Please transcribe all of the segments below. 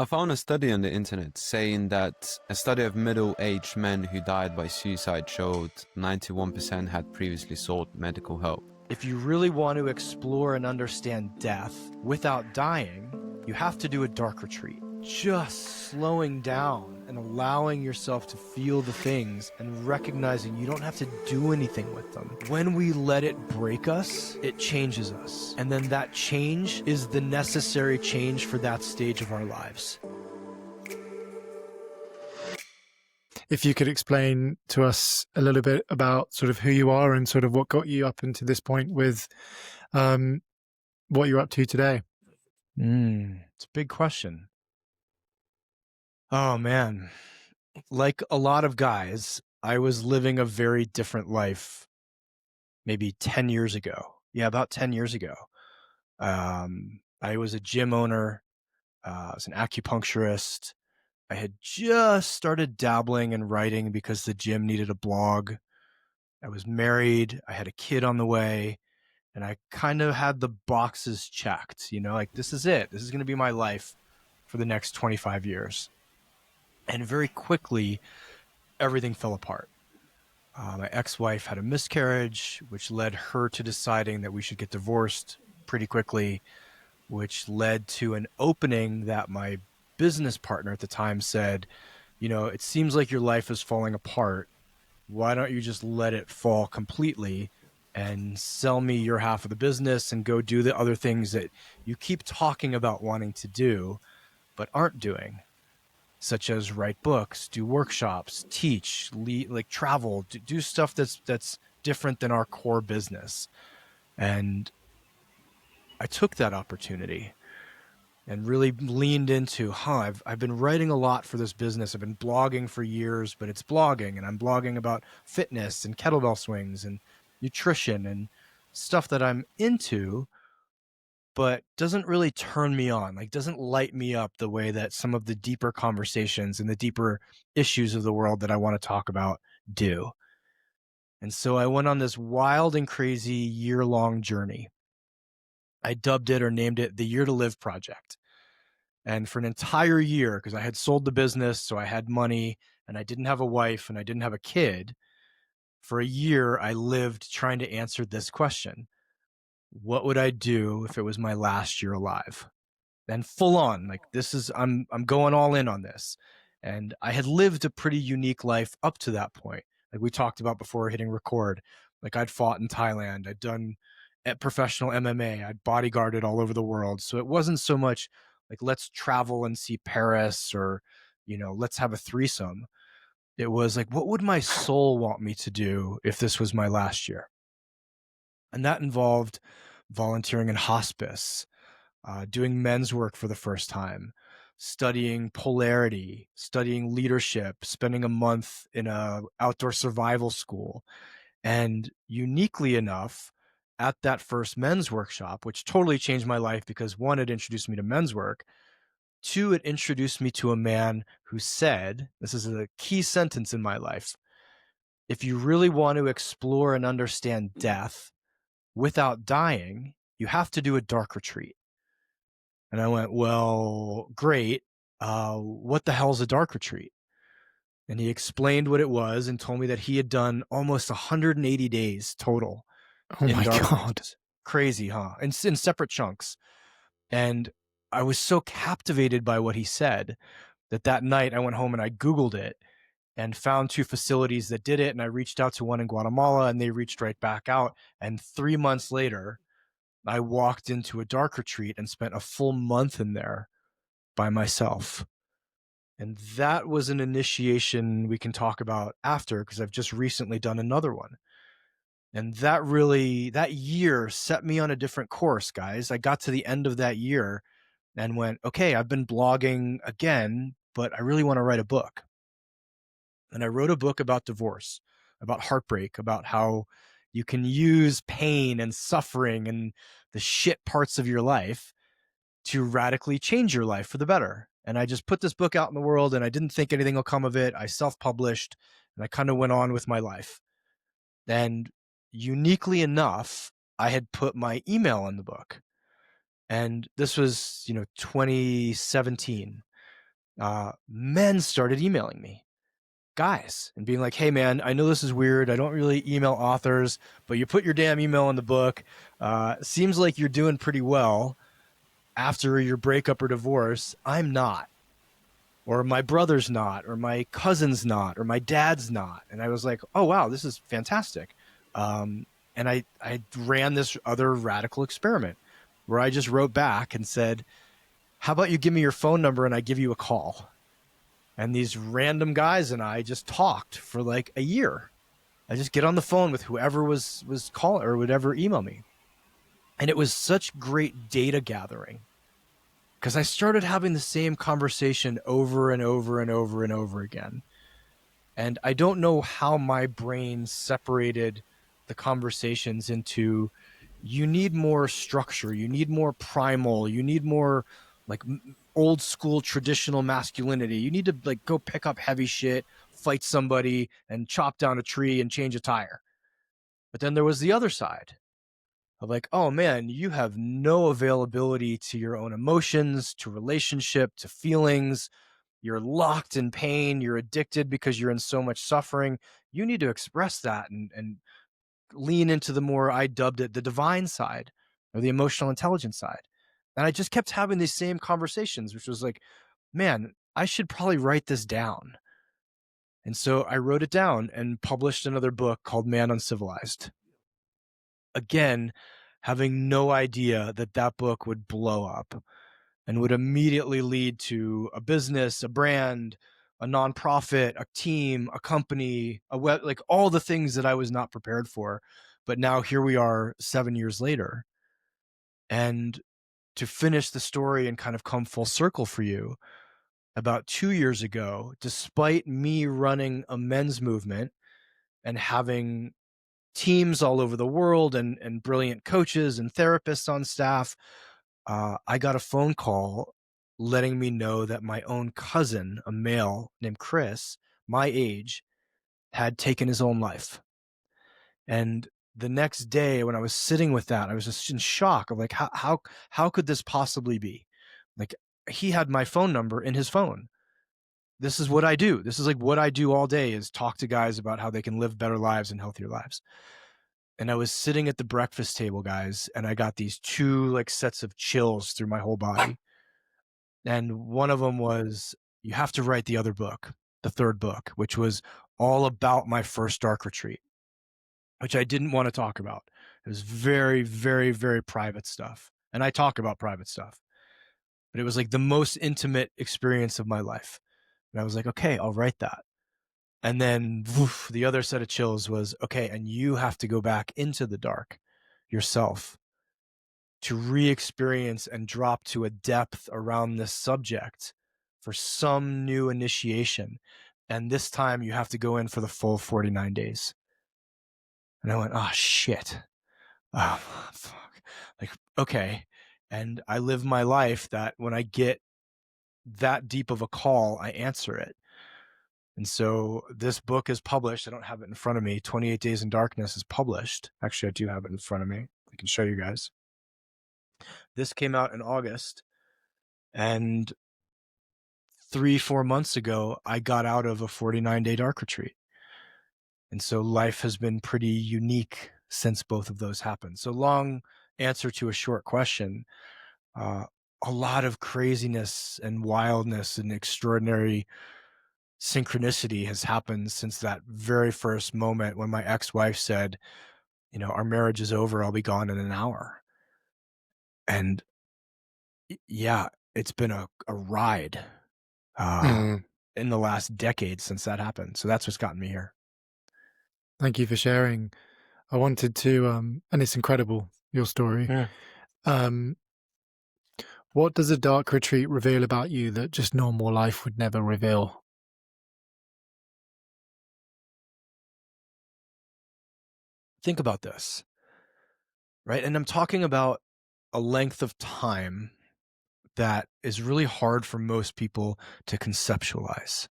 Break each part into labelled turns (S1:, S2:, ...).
S1: I found a study on the internet saying that a study of middle-aged men who died by suicide showed 91% had previously sought medical help.
S2: If you really want to explore and understand death without dying, you have to do a dark retreat. Just slowing down and allowing yourself to feel the things and recognizing you don't have to do anything with them. When we let it break us, it changes us. And then that change is the necessary change for that stage of our lives.
S3: If you could explain to us a little bit about sort of who you are and sort of what got you up into this point with what you're up to today.
S2: It's a big question. Oh, man. Like a lot of guys, I was living a very different life maybe 10 years ago. Yeah, about 10 years ago. I was a gym owner. I was an acupuncturist. I had just started dabbling in writing because the gym needed a blog. I was married. I had a kid on the way. And I kind of had the boxes checked, like this is it. This is going to be my life for the next 25 years. And very quickly, everything fell apart. My ex-wife had a miscarriage, which led her to deciding that we should get divorced pretty quickly, which led to an opening that my business partner at the time said, it seems like your life is falling apart. Why don't you just let it fall completely and sell me your half of the business and go do the other things that you keep talking about wanting to do, but aren't doing, such as write books, do workshops, teach, lead, travel, do stuff that's different than our core business. And I took that opportunity and really leaned into, I've been writing a lot for this business. I've been blogging for years, but it's blogging, and I'm blogging about fitness and kettlebell swings and nutrition and stuff that I'm into, but doesn't really turn me on, doesn't light me up the way that some of the deeper conversations and the deeper issues of the world that I want to talk about do. And so I went on this wild and crazy year-long journey. I dubbed it or named it the Year to Live Project. And for an entire year, because I had sold the business, so I had money, and I didn't have a wife, and I didn't have a kid, for a year, I lived trying to answer this question. What would I do if it was my last year alive? And full on, I'm going all in on this. And I had lived a pretty unique life up to that point. Like we talked about before hitting record. I'd fought in Thailand. I'd done professional MMA. I'd bodyguarded all over the world. So it wasn't so much let's travel and see Paris or, let's have a threesome. It was what would my soul want me to do if this was my last year? And that involved volunteering in hospice, doing men's work for the first time, studying polarity, studying leadership, spending a month in a outdoor survival school. And uniquely enough, at that first men's workshop, which totally changed my life because one, it introduced me to men's work. Two, it introduced me to a man who said, this is a key sentence in my life, if you really want to explore and understand death without dying, you have to do a dark retreat. And I went, well, great. What the hell's a dark retreat? And he explained what it was and told me that he had done almost 180 days total.
S3: Oh my God.
S2: Crazy, huh? In separate chunks. And I was so captivated by what he said that night I went home and I Googled it and found 2 facilities that did it. And I reached out to one in Guatemala and they reached right back out. And 3 months later, I walked into a dark retreat and spent a full month in there by myself. And that was an initiation we can talk about after, because I've just recently done another one. And that year set me on a different course, guys. I got to the end of that year and went, okay, I've been blogging again, but I really want to write a book. And I wrote a book about divorce, about heartbreak, about how you can use pain and suffering and the shit parts of your life to radically change your life for the better. And I just put this book out in the world and I didn't think anything will come of it. I self-published and I kind of went on with my life. And uniquely enough, I had put my email in the book. And this was, 2017. men started emailing me, guys, and being like, hey man, I know this is weird. I don't really email authors, but you put your damn email in the book. Seems like you're doing pretty well after your breakup or divorce. I'm not, or my brother's not, or my cousin's not, or my dad's not. And I was like, oh wow, this is fantastic. And I ran this other radical experiment where I just wrote back and said, how about you give me your phone number and I give you a call? And these random guys and I just talked for like a year. I just get on the phone with whoever was calling or would ever email me. And it was such great data gathering because I started having the same conversation over and over and over and over again. And I don't know how my brain separated the conversations into, you need more structure, you need more primal, you need more like old school traditional masculinity. You need to like go pick up heavy shit, fight somebody, and chop down a tree and change a tire. But then there was the other side of like, oh man, you have no availability to your own emotions, to relationship, to feelings. You're locked in pain. You're addicted because you're in so much suffering. You need to express that and lean into the more, I dubbed it the divine side or the emotional intelligence side. And I just kept having these same conversations, which was like, man, I should probably write this down. And so I wrote it down and published another book called Uncivilized. Again, having no idea that that book would blow up and would immediately lead to a business, a brand, a nonprofit, a team, a company, a web, like all the things that I was not prepared for. But now here we are 7 years later. And to finish the story and kind of come full circle for you, about 2 years ago, despite me running a men's movement and having teams all over the world and brilliant coaches and therapists on staff, I got a phone call letting me know that my own cousin, a male named Chris, my age, had taken his own life. And the next day when I was sitting with that, I was just in shock of like, how could this possibly be? Like, he had my phone number in his phone. This is what I do. This is like what I do all day, is talk to guys about how they can live better lives and healthier lives. And I was sitting at the breakfast table, guys, and I got these two like sets of chills through my whole body. And one of them was, you have to write the other book, the third book, which was all about my first dark retreat, which I didn't want to talk about. It was very, very, very private stuff. And I talk about private stuff, but it was like the most intimate experience of my life. And I was like, okay, I'll write that. And then woof, the other set of chills was, okay, and you have to go back into the dark yourself to re-experience and drop to a depth around this subject for some new initiation. And this time you have to go in for the full 49 days. And I went, oh shit. Oh, fuck. Like, okay. And I live my life that when I get that deep of a call, I answer it. And so this book is published. I don't have it in front of me. 28 Days in Darkness is published. Actually, I do have it in front of me. I can show you guys. This came out in August. And 3-4 months ago, I got out of a 49-day dark retreat. And so life has been pretty unique since both of those happened. So long answer to a short question. A lot of craziness and wildness and extraordinary synchronicity has happened since that very first moment when my ex-wife said, you know, our marriage is over. I'll be gone in an hour. And yeah, it's been a ride in the last decade since that happened. So that's what's gotten me here.
S3: Thank you for sharing. I wanted to, and it's incredible, your story.
S2: Yeah.
S3: What does a dark retreat reveal about you that just normal life would never reveal?
S2: Think about this, right? And I'm talking about a length of time that is really hard for most people to conceptualize.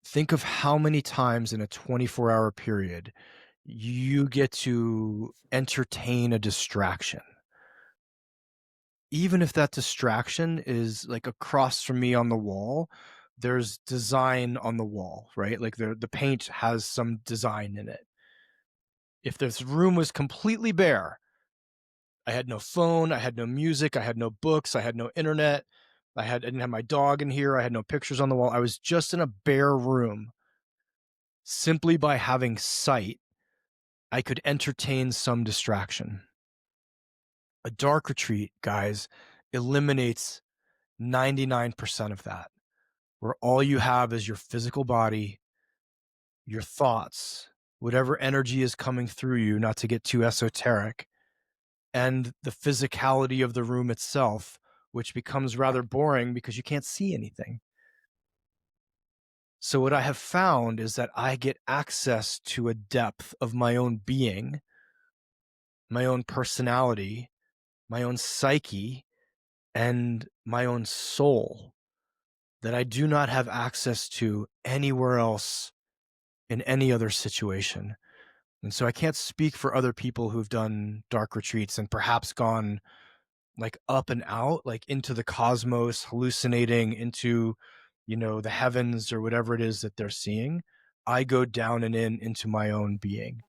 S2: Think of how many times in a 24-hour period you get to entertain a distraction. even if that distraction is like across from me on the wall, there's design on the wall, right? Like the paint has some design in it. If this room was completely bare, I had no phone, I had no music, I had no books, I had no internet, I didn't have my dog in here, I had no pictures on the wall. I was just in a bare room. Simply by having sight, I could entertain some distraction. A dark retreat, guys, eliminates 99% of that, where all you have is your physical body, your thoughts, whatever energy is coming through you, not to get too esoteric, and the physicality of the room itself, which becomes rather boring because you can't see anything. So what I have found is that I get access to a depth of my own being, my own personality, my own psyche, and my own soul that I do not have access to anywhere else in any other situation. And so I can't speak for other people who've done dark retreats and perhaps gone like up and out, like into the cosmos, hallucinating into, the heavens or whatever it is that they're seeing. I go down and into my own being.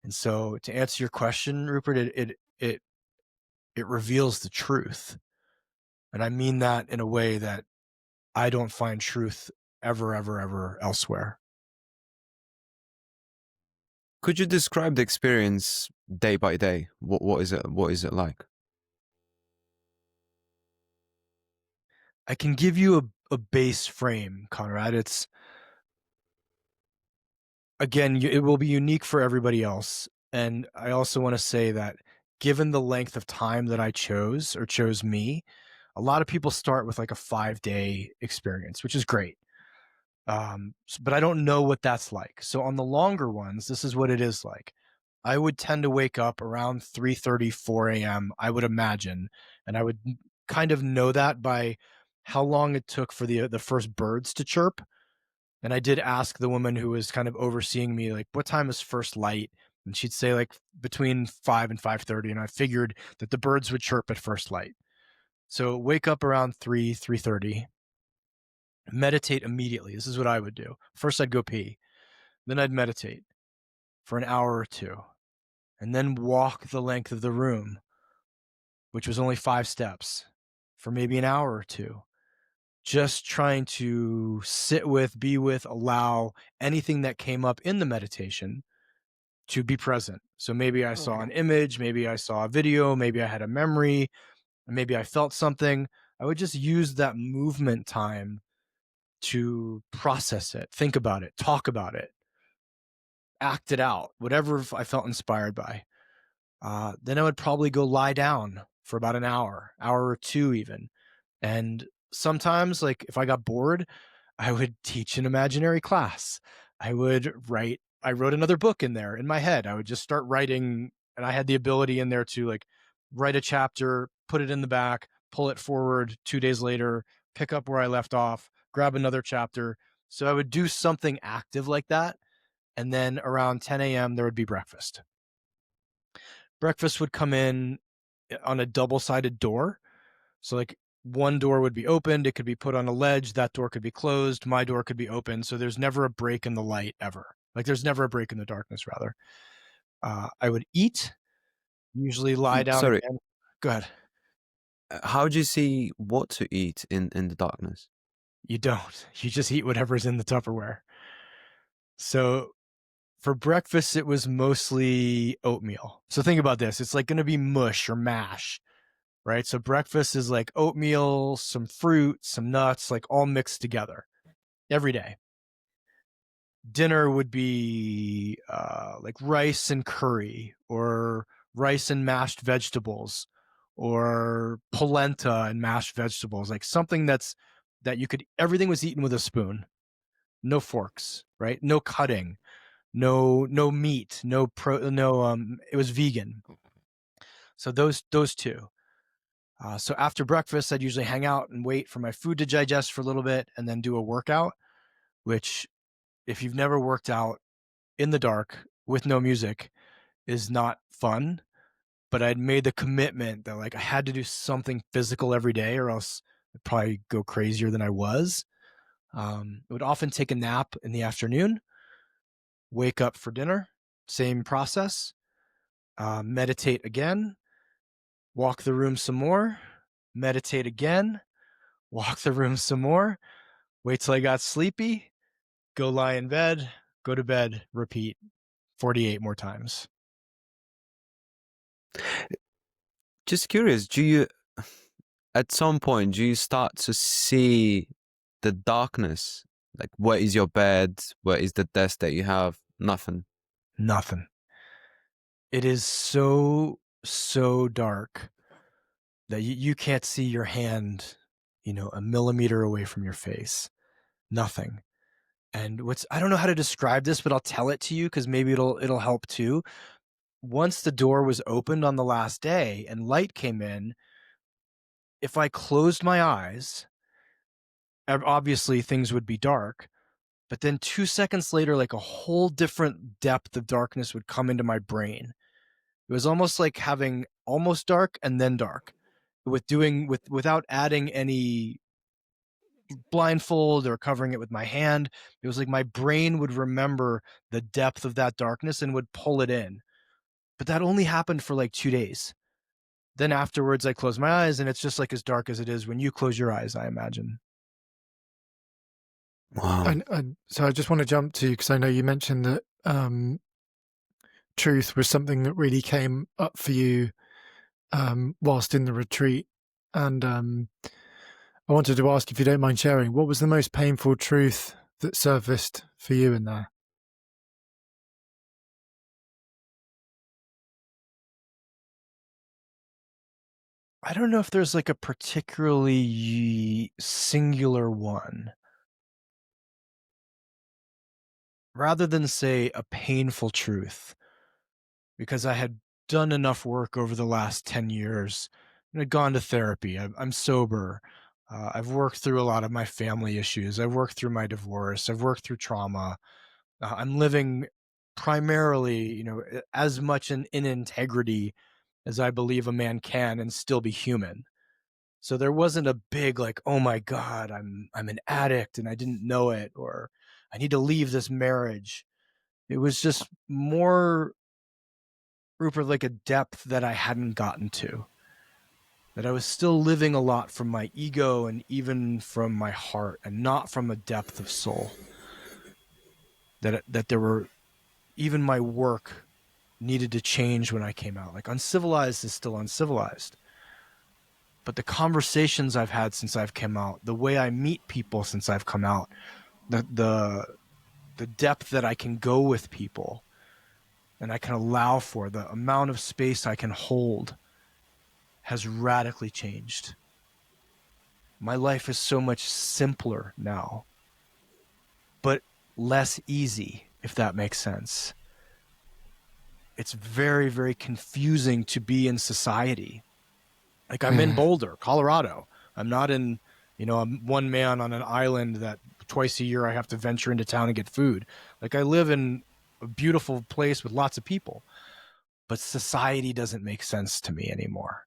S2: And so to answer your question, Rupert, it reveals the truth. And I mean that in a way that I don't find truth ever elsewhere.
S1: Could you describe the experience day by day? What is it? What is it like?
S2: I can give you a base frame, Conrad. It's, again, it will be unique for everybody else. And I also want to say that given the length of time that I chose me, a lot of people start with like a 5-day experience, which is great. But I don't know what that's like. So on the longer ones, this is what it is like. I would tend to wake up around 3:30, 4 a.m., I would imagine. And I would kind of know that by how long it took for the first birds to chirp. And I did ask the woman who was kind of overseeing me, like, what time is first light? And she'd say like between 5 and 5:30. And I figured that the birds would chirp at first light. So wake up around 3:30, meditate immediately. This is what I would do. First, I'd go pee. Then I'd meditate for an hour or two, and then walk the length of the room, which was only 5 steps, for maybe an hour or two. Just trying to sit with, be with, allow anything that came up in the meditation to be present. So maybe I saw an image, maybe I saw a video, maybe I had a memory, maybe I felt something. I would just use that movement time to process it, think about it, talk about it, act it out, whatever I felt inspired by. Then I would probably go lie down for about an hour or two even. And sometimes, like if I got bored, I would teach an imaginary class. I wrote another book in there in my head. I would just start writing, and I had the ability in there to like write a chapter, put it in the back, pull it forward 2 days later, pick up where I left off, grab another chapter. So I would do something active like that. And then around 10 a.m., there would be breakfast. Breakfast would come in on a double-sided door. So like one door would be opened, it could be put on a ledge, that door could be closed, my door could be open. So there's never a break in the light ever. Like there's never a break in the darkness, rather. I would eat, usually lie down
S1: Sorry,
S2: again. Go ahead.
S1: how do you see what to eat in the darkness?
S2: You don't. You just eat whatever's in the Tupperware. So for breakfast, it was mostly oatmeal. So think about this. It's like going to be mush or mash, right? So breakfast is like oatmeal, some fruit, some nuts, like all mixed together every day. Dinner would be like rice and curry, or rice and mashed vegetables, or polenta and mashed vegetables, like something that everything was eaten with a spoon, no forks, right? No cutting, no meat, it was vegan. So those two. So after breakfast, I'd usually hang out and wait for my food to digest for a little bit and then do a workout, which, if you've never worked out in the dark with no music, is not fun. but I'd made the commitment that like I had to do something physical every day or else I'd probably go crazier than I was. I would often take a nap in the afternoon, wake up for dinner, same process, meditate again, walk the room some more, meditate again, walk the room some more, wait till I got sleepy, go lie in bed, go to bed, repeat 48 more times.
S1: Just curious, do you, at some point, do you start to see the darkness? Like, where is your bed? Where is the desk that you have? Nothing.
S2: Nothing. It is so dark that you can't see your hand, a millimeter away from your face. Nothing. And I don't know how to describe this, but I'll tell it to you because maybe it'll help too. Once the door was opened on the last day and light came in, if I closed my eyes, obviously things would be dark. But then 2 seconds later, like a whole different depth of darkness would come into my brain. It was almost like having almost dark and then dark, without adding any blindfold or covering it with my hand. It was like my brain would remember the depth of that darkness and would pull it in. But that only happened for like 2 days. Then afterwards, I closed my eyes and it's just like as dark as it is when you close your eyes, I imagine.
S1: Wow.
S3: And so I just want to jump to, because I know you mentioned that truth was something that really came up for you whilst in the retreat. And I wanted to ask, if you don't mind sharing, what was the most painful truth that surfaced for you in there?
S2: I don't know if there's like a particularly singular one. Rather than say a painful truth, because I had done enough work over the last 10 years and had gone to therapy. I'm sober. I've worked through a lot of my family issues. I've worked through my divorce. I've worked through trauma. I'm living primarily, as much in integrity as I believe a man can and still be human. So there wasn't a big like, oh my God, I'm an addict and I didn't know it, or I need to leave this marriage. It was just more, Rupert, like a depth that I hadn't gotten to. That I was still living a lot from my ego and even from my heart and not from a depth of soul. That there were, even my work needed to change when I came out. Like Uncivilized is still Uncivilized. But the conversations I've had since I've come out, the way I meet people since I've come out, the depth that I can go with people and I can allow for, the amount of space I can hold has radically changed. My life is so much simpler now, but less easy, if that makes sense. It's very, very confusing to be in society. Like I'm in Boulder, Colorado. I'm not in, I'm one man on an island that twice a year I have to venture into town and get food. Like I live in a beautiful place with lots of people, but society doesn't make sense to me anymore.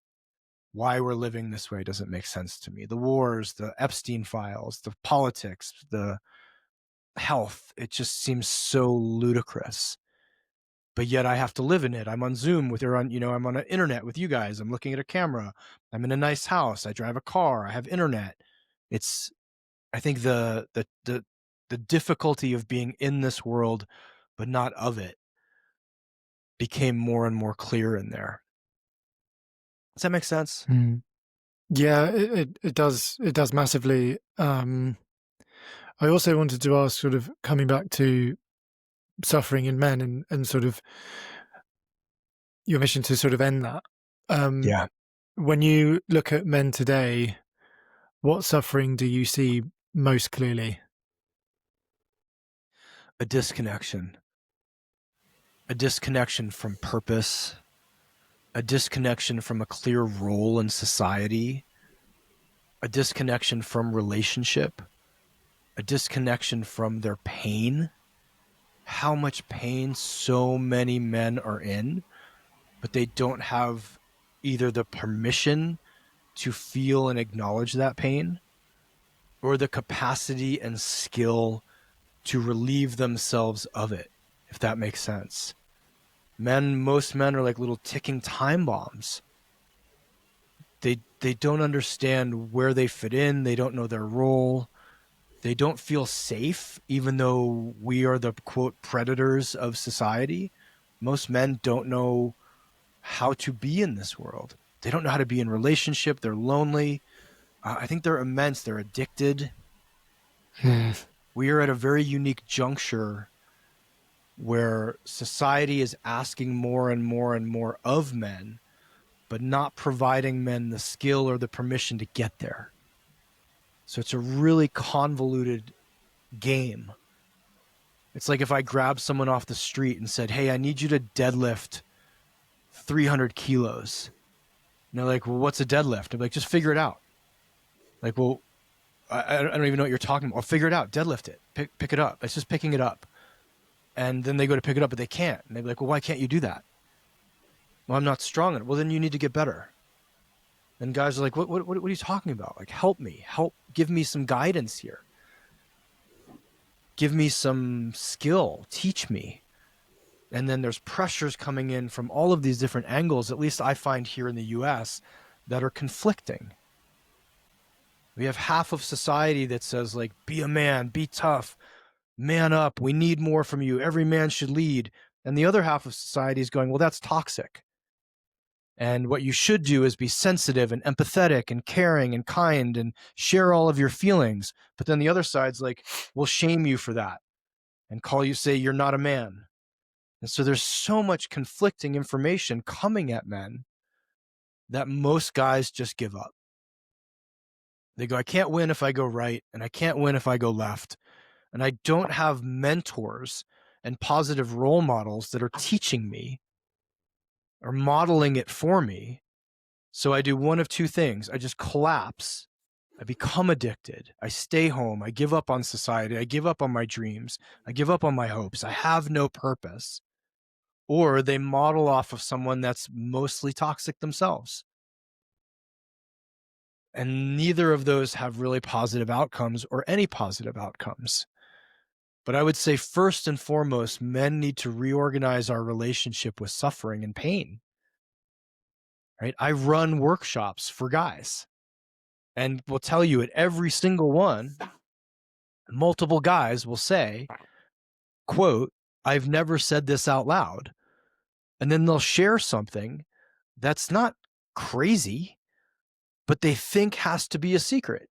S2: Why we're living this way doesn't make sense to me. The wars, the Epstein files, the politics, the health, it just seems so ludicrous. But yet I have to live in it. I'm on Zoom with her, I'm on an internet with you guys. I'm looking at a camera. I'm in a nice house. I drive a car. I have internet. I think the difficulty of being in this world, but not of it, became more and more clear in there. Does that make sense?
S3: Yeah, it does. It does massively. I also wanted to ask, sort of coming back to suffering in men and sort of your mission to sort of end that.
S2: Yeah.
S3: When you look at men today, what suffering do you see most clearly?
S2: A disconnection from purpose, a disconnection from a clear role in society, a disconnection from relationship, a disconnection from their pain. How much pain so many men are in, but they don't have either the permission to feel and acknowledge that pain or the capacity and skill to relieve themselves of it, if that makes sense. Most men are like little ticking time bombs. They don't understand where they fit in. They don't know their role. They don't feel safe, even though we are the quote predators of society. Most men don't know how to be in this world. They don't know how to be in relationship. They're lonely. I think they're immense. They're addicted. We are at a very unique juncture where society is asking more and more and more of men, but not providing men the skill or the permission to get there. So it's a really convoluted game. It's like if I grabbed someone off the street and said, hey, I need you to deadlift 300 kilos. And they're like, well, what's a deadlift? I'm like, just figure it out. Like, well, I don't even know what you're talking about. I'll figure it out. Deadlift it. Pick it up. It's just picking it up. And then they go to pick it up, but they can't. And they're like, well, why can't you do that? Well, I'm not strong enough. Well, then you need to get better. And guys are like, what are you talking about? Like, help me. Give me some guidance here. Give me some skill. Teach me. And then there's pressures coming in from all of these different angles, at least I find here in the US, that are conflicting. We have half of society that says, like, be a man, be tough, man up, we need more from you, every man should lead. And the other half of society is going, well, that's toxic. And what you should do is be sensitive and empathetic and caring and kind and share all of your feelings. But then the other side's like, we'll shame you for that and call you, say you're not a man. And so there's so much conflicting information coming at men that most guys just give up. They go, I can't win if I go right, and I can't win if I go left. And I don't have mentors and positive role models that are teaching me or modeling it for me. So I do one of two things. I just collapse. I become addicted. I stay home. I give up on society. I give up on my dreams. I give up on my hopes. I have no purpose. Or they model off of someone that's mostly toxic themselves. And neither of those have really positive outcomes or any positive outcomes. But I would say first and foremost, men need to reorganize our relationship with suffering and pain. Right? I run workshops for guys and will tell you at every single one, multiple guys will say, quote, I've never said this out loud. And then they'll share something that's not crazy, but they think has to be a secret.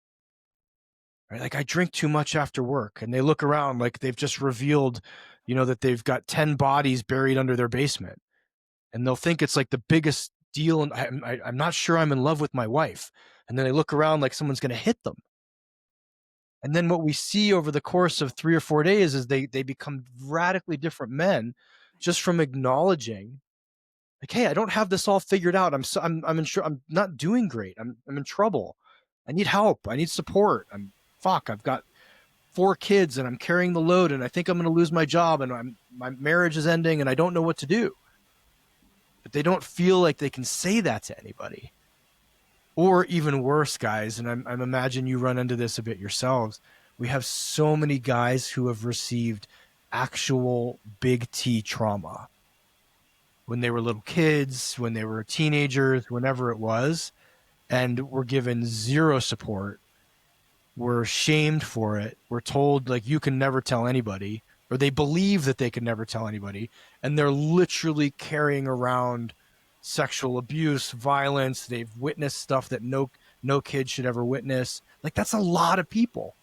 S2: Right? Like, I drink too much after work, and they look around like they've just revealed, that they've got 10 bodies buried under their basement, and they'll think it's like the biggest deal. And I'm not sure I'm in love with my wife. And then they look around like someone's going to hit them. And then what we see over the course of 3 or 4 days is they become radically different men just from acknowledging, like, hey, I don't have this all figured out. I'm not doing great. I'm in trouble. I need help. I need support. I've got 4 kids and I'm carrying the load, and I think I'm going to lose my job, and my marriage is ending and I don't know what to do. But they don't feel like they can say that to anybody. Or even worse, guys, and I imagine you run into this a bit yourselves, we have so many guys who have received actual big T trauma when they were little kids, when they were teenagers, whenever it was, and were given zero support. We're shamed for it. We're told, like, you can never tell anybody, or they believe that they can never tell anybody. And they're literally carrying around sexual abuse, violence. They've witnessed stuff that no kid should ever witness. Like, that's a lot of people.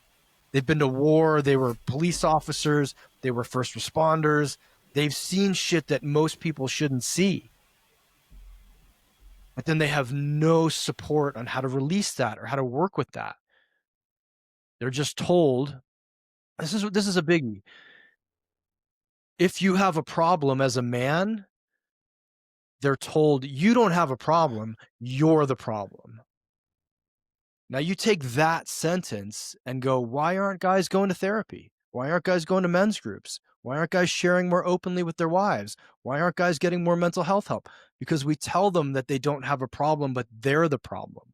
S2: They've been to war. They were police officers. They were first responders. They've seen shit that most people shouldn't see. But then they have no support on how to release that or how to work with that. They're just told, this is a biggie. If you have a problem as a man, they're told, you don't have a problem, you're the problem. Now you take that sentence and go, why aren't guys going to therapy? Why aren't guys going to men's groups? Why aren't guys sharing more openly with their wives? Why aren't guys getting more mental health help? because we tell them that they don't have a problem, but they're the problem.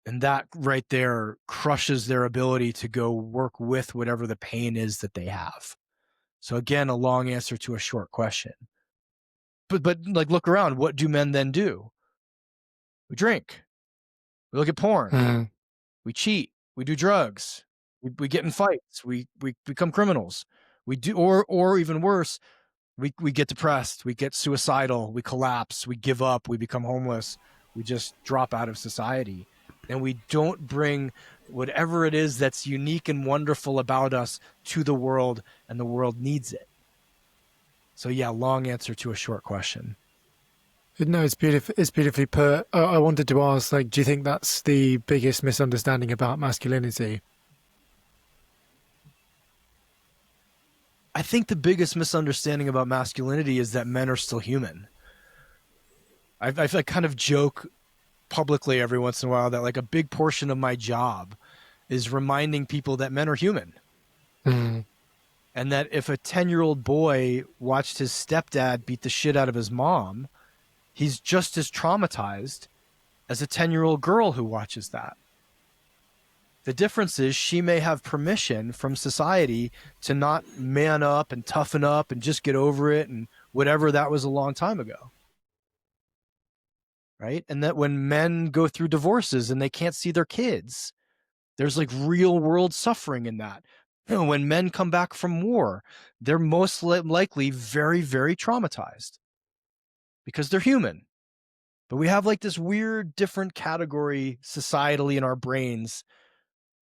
S2: And that right there crushes their ability to go work with whatever the pain is that they have. So again, a long answer to a short question. But like, look around. What do men then do? We drink. We look at porn. We cheat. We do drugs. We get in fights. We become criminals. We do, or even worse, we get depressed. We get suicidal. We collapse. We give up. We become homeless. We just drop out of society. And we don't bring whatever it is that's unique and wonderful about us to the world, and the world needs it. So yeah, long answer to a short question.
S3: No, it's beautiful. It's beautifully put. I wanted to ask, like, do you think that's the biggest misunderstanding about masculinity?
S2: I think the biggest misunderstanding about masculinity is that men are still human. I kind of joke publicly every once in a while that like a big portion of my job is reminding people that men are human. And that if a 10-year-old boy watched his stepdad beat the shit out of his mom, he's just as traumatized as a 10-year-old girl who watches that. The difference is she may have permission from society to not man up and toughen up and just get over it and whatever that was a long time ago. Right? And that when men go through divorces and they can't see their kids, there's like real world suffering in that. You know, when men come back from war, they're most likely very, very traumatized because they're human. But we have like this weird different category societally in our brains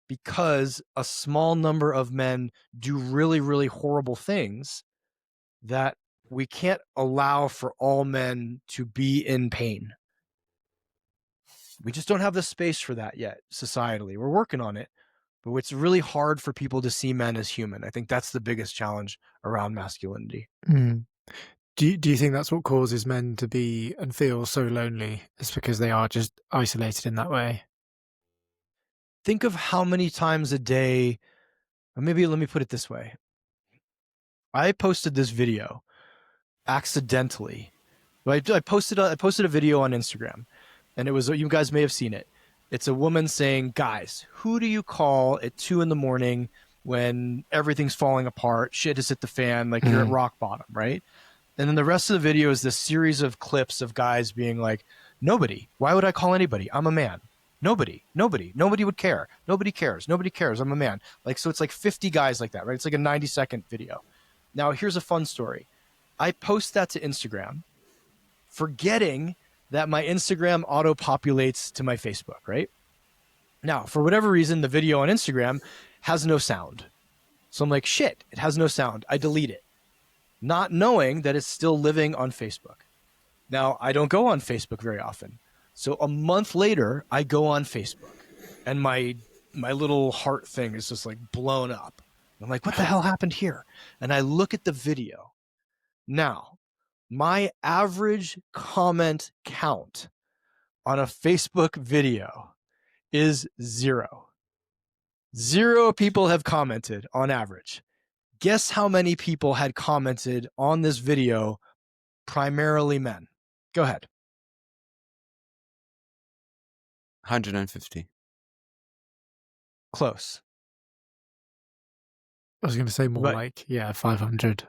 S2: because a small number of men do really, really horrible things that we can't allow for all men to be in pain. We just don't have the space for that yet societally. We're working on it, but it's really hard for people to see men as human. I think that's the biggest challenge around masculinity.
S3: Do you think that's what causes men to be and feel so lonely? It's because they are just isolated in that way?
S2: Think of how many times a day, or maybe let me put it this way. I posted this video accidentally. I posted a video on Instagram, and it was, you guys may have seen it. It's a woman saying, guys, who do you call at 2 a.m. when everything's falling apart, shit has hit the fan, like you're at rock bottom, right? And then the rest of the video is this series of clips of guys being like, nobody. Why would I call anybody? I'm a man. Nobody would care. Nobody cares. I'm a man. Like, so it's like 50 guys like that, right? It's like a 90-second video. Now, here's a fun story. I post that to Instagram, forgetting that my Instagram auto-populates to my Facebook, right? Now, for whatever reason, the video on Instagram has no sound. So I'm like, shit, it has no sound. I delete it, not knowing that it's still living on Facebook. Now, I don't go on Facebook very often. So a month later, I go on Facebook, and my little heart thing is just like blown up. I'm like, what the hell happened here? And I look at the video. Now, my average comment count on a Facebook video is 0. 0 people have commented on average. Guess how many people had commented on this video, primarily men? Go ahead.
S1: 150.
S2: Close.
S3: I was going to say more like, 500.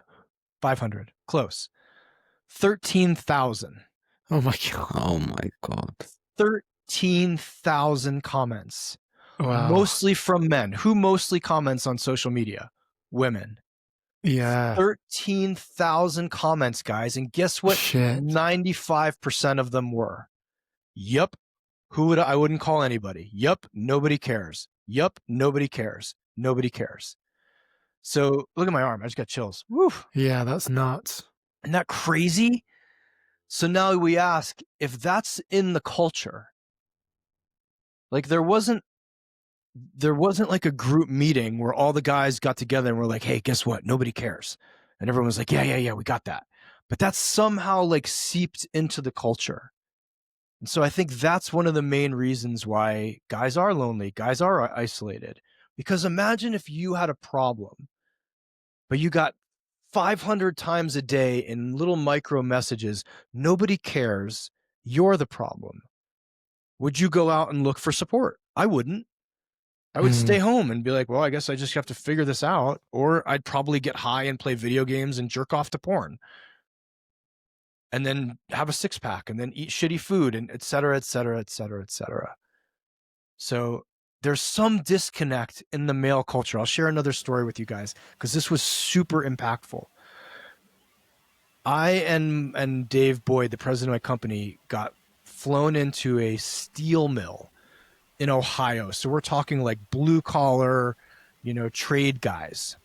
S2: 500. Close. 13,000.
S3: Oh my God.
S1: Oh my God.
S2: 13,000 comments.
S3: Wow.
S2: Mostly from men. Who mostly comments on social media? Women.
S3: Yeah.
S2: 13,000 comments, guys. And guess what?
S3: Shit.
S2: 95% of them were. Yup. I wouldn't call anybody. Yup. Nobody cares. Yup. Nobody cares. Nobody cares. So look at my arm. I just got chills. Woo.
S3: Yeah, that's nuts.
S2: Isn't that crazy? So now we ask, if that's in the culture, like there wasn't like a group meeting where all the guys got together and were like, hey, guess what? Nobody cares. And everyone was like, yeah, we got that. But that's somehow like seeped into the culture. And so I think that's one of the main reasons why guys are lonely, guys are isolated. Because imagine if you had a problem, but you got 500 times a day in little micro messages. Nobody cares. You're the problem. Would you go out and look for support? I wouldn't. I would stay home and be like, well, I guess I just have to figure this out. Or I'd probably get high and play video games and jerk off to porn. And then have a 6-pack and then eat shitty food and et cetera, et cetera, et cetera, et cetera. So there's some disconnect in the male culture. I'll share another story with you guys because this was super impactful. I and Dave Boyd, the president of my company, got flown into a steel mill in Ohio. So we're talking like blue collar, trade guys.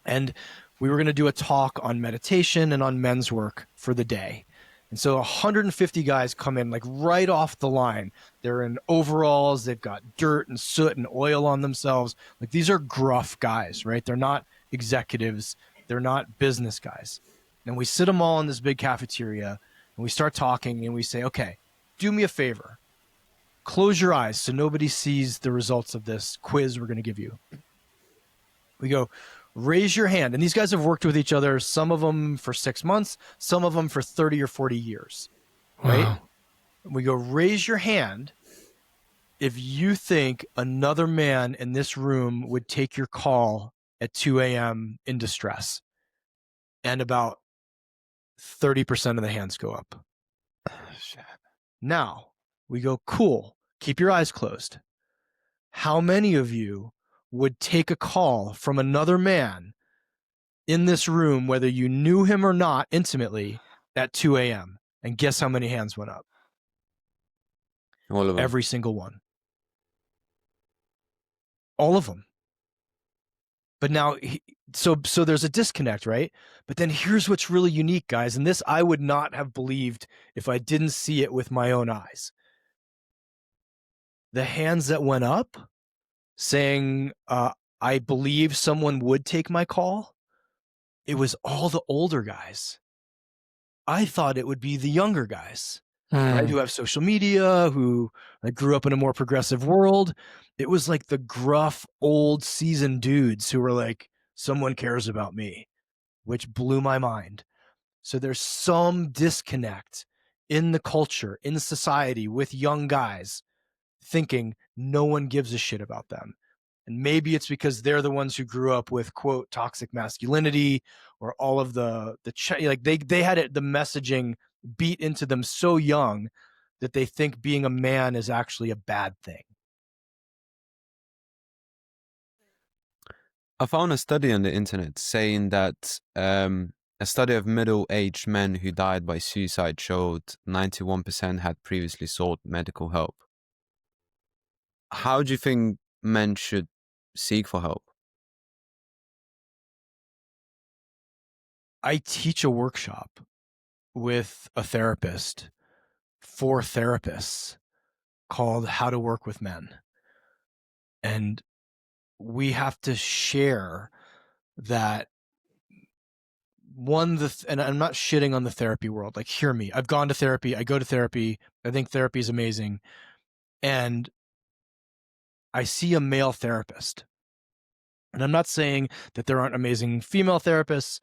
S2: And we were going to do a talk on meditation and on men's work for the day. And so 150 guys come in like right off the line. They're in overalls. They've got dirt and soot and oil on themselves. Like these are gruff guys, right? They're not executives. They're not business guys. And we sit them all in this big cafeteria and we start talking and we say, okay, do me a favor. Close your eyes so nobody sees the results of this quiz we're going to give you. We go, raise your hand. And these guys have worked with each other, some of them for 6 months, some of them for 30 or 40 years, right?
S3: Wow.
S2: We go, raise your hand if you think another man in this room would take your call at 2 a.m. in distress. And about 30% of the hands go up.
S3: Shit.
S2: Now we go, cool. Keep your eyes closed. How many of you would take a call from another man in this room, whether you knew him or not intimately, at 2 a.m.? And guess how many hands went up?
S1: All of them.
S2: Every single one. All of them. But now, so there's a disconnect, right? But then here's what's really unique, guys. And this I would not have believed if I didn't see it with my own eyes. The hands that went up saying, I believe someone would take my call, it was all the older guys. I thought it would be the younger guys, right, who have social media, who grew up in a more progressive world. It was like the gruff, old, seasoned dudes who were like, someone cares about me, which blew my mind. So there's some disconnect in the culture, in society, with young guys thinking no one gives a shit about them. And maybe it's because they're the ones who grew up with, quote, toxic masculinity, or all of they had the messaging beat into them so young that they think being a man is actually a bad thing.
S1: I found a study on the internet saying that a study of middle-aged men who died by suicide showed 91% had previously sought medical help. How do you think men should seek for help?
S2: I teach a workshop with a therapist for therapists called How to Work with Men. And we have to share that and I'm not shitting on the therapy world. Like, hear me. I've gone to therapy. I go to therapy. I think therapy is amazing. And I see a male therapist. And I'm not saying that there aren't amazing female therapists.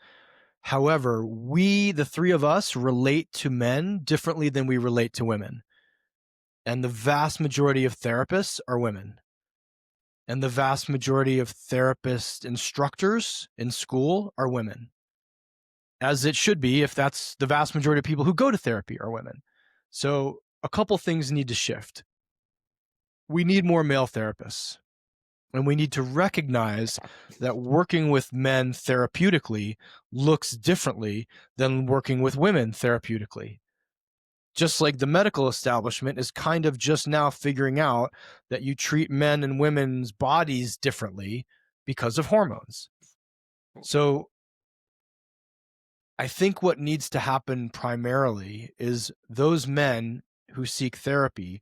S2: However, the three of us, relate to men differently than we relate to women. And the vast majority of therapists are women. And the vast majority of therapist instructors in school are women. As it should be, if that's the vast majority of people who go to therapy are women. So a couple things need to shift. We need more male therapists. And we need to recognize that working with men therapeutically looks differently than working with women therapeutically. Just like the medical establishment is kind of just now figuring out that you treat men and women's bodies differently because of hormones. So I think what needs to happen primarily is those men who seek therapy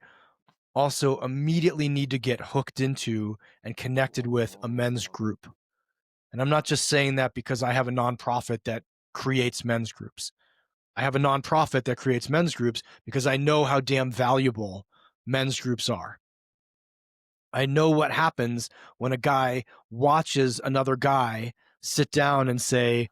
S2: also immediately need to get hooked into and connected with a men's group. And I'm not just saying that because I have a nonprofit that creates men's groups. I have a nonprofit that creates men's groups because I know how damn valuable men's groups are. I know what happens when a guy watches another guy sit down and say,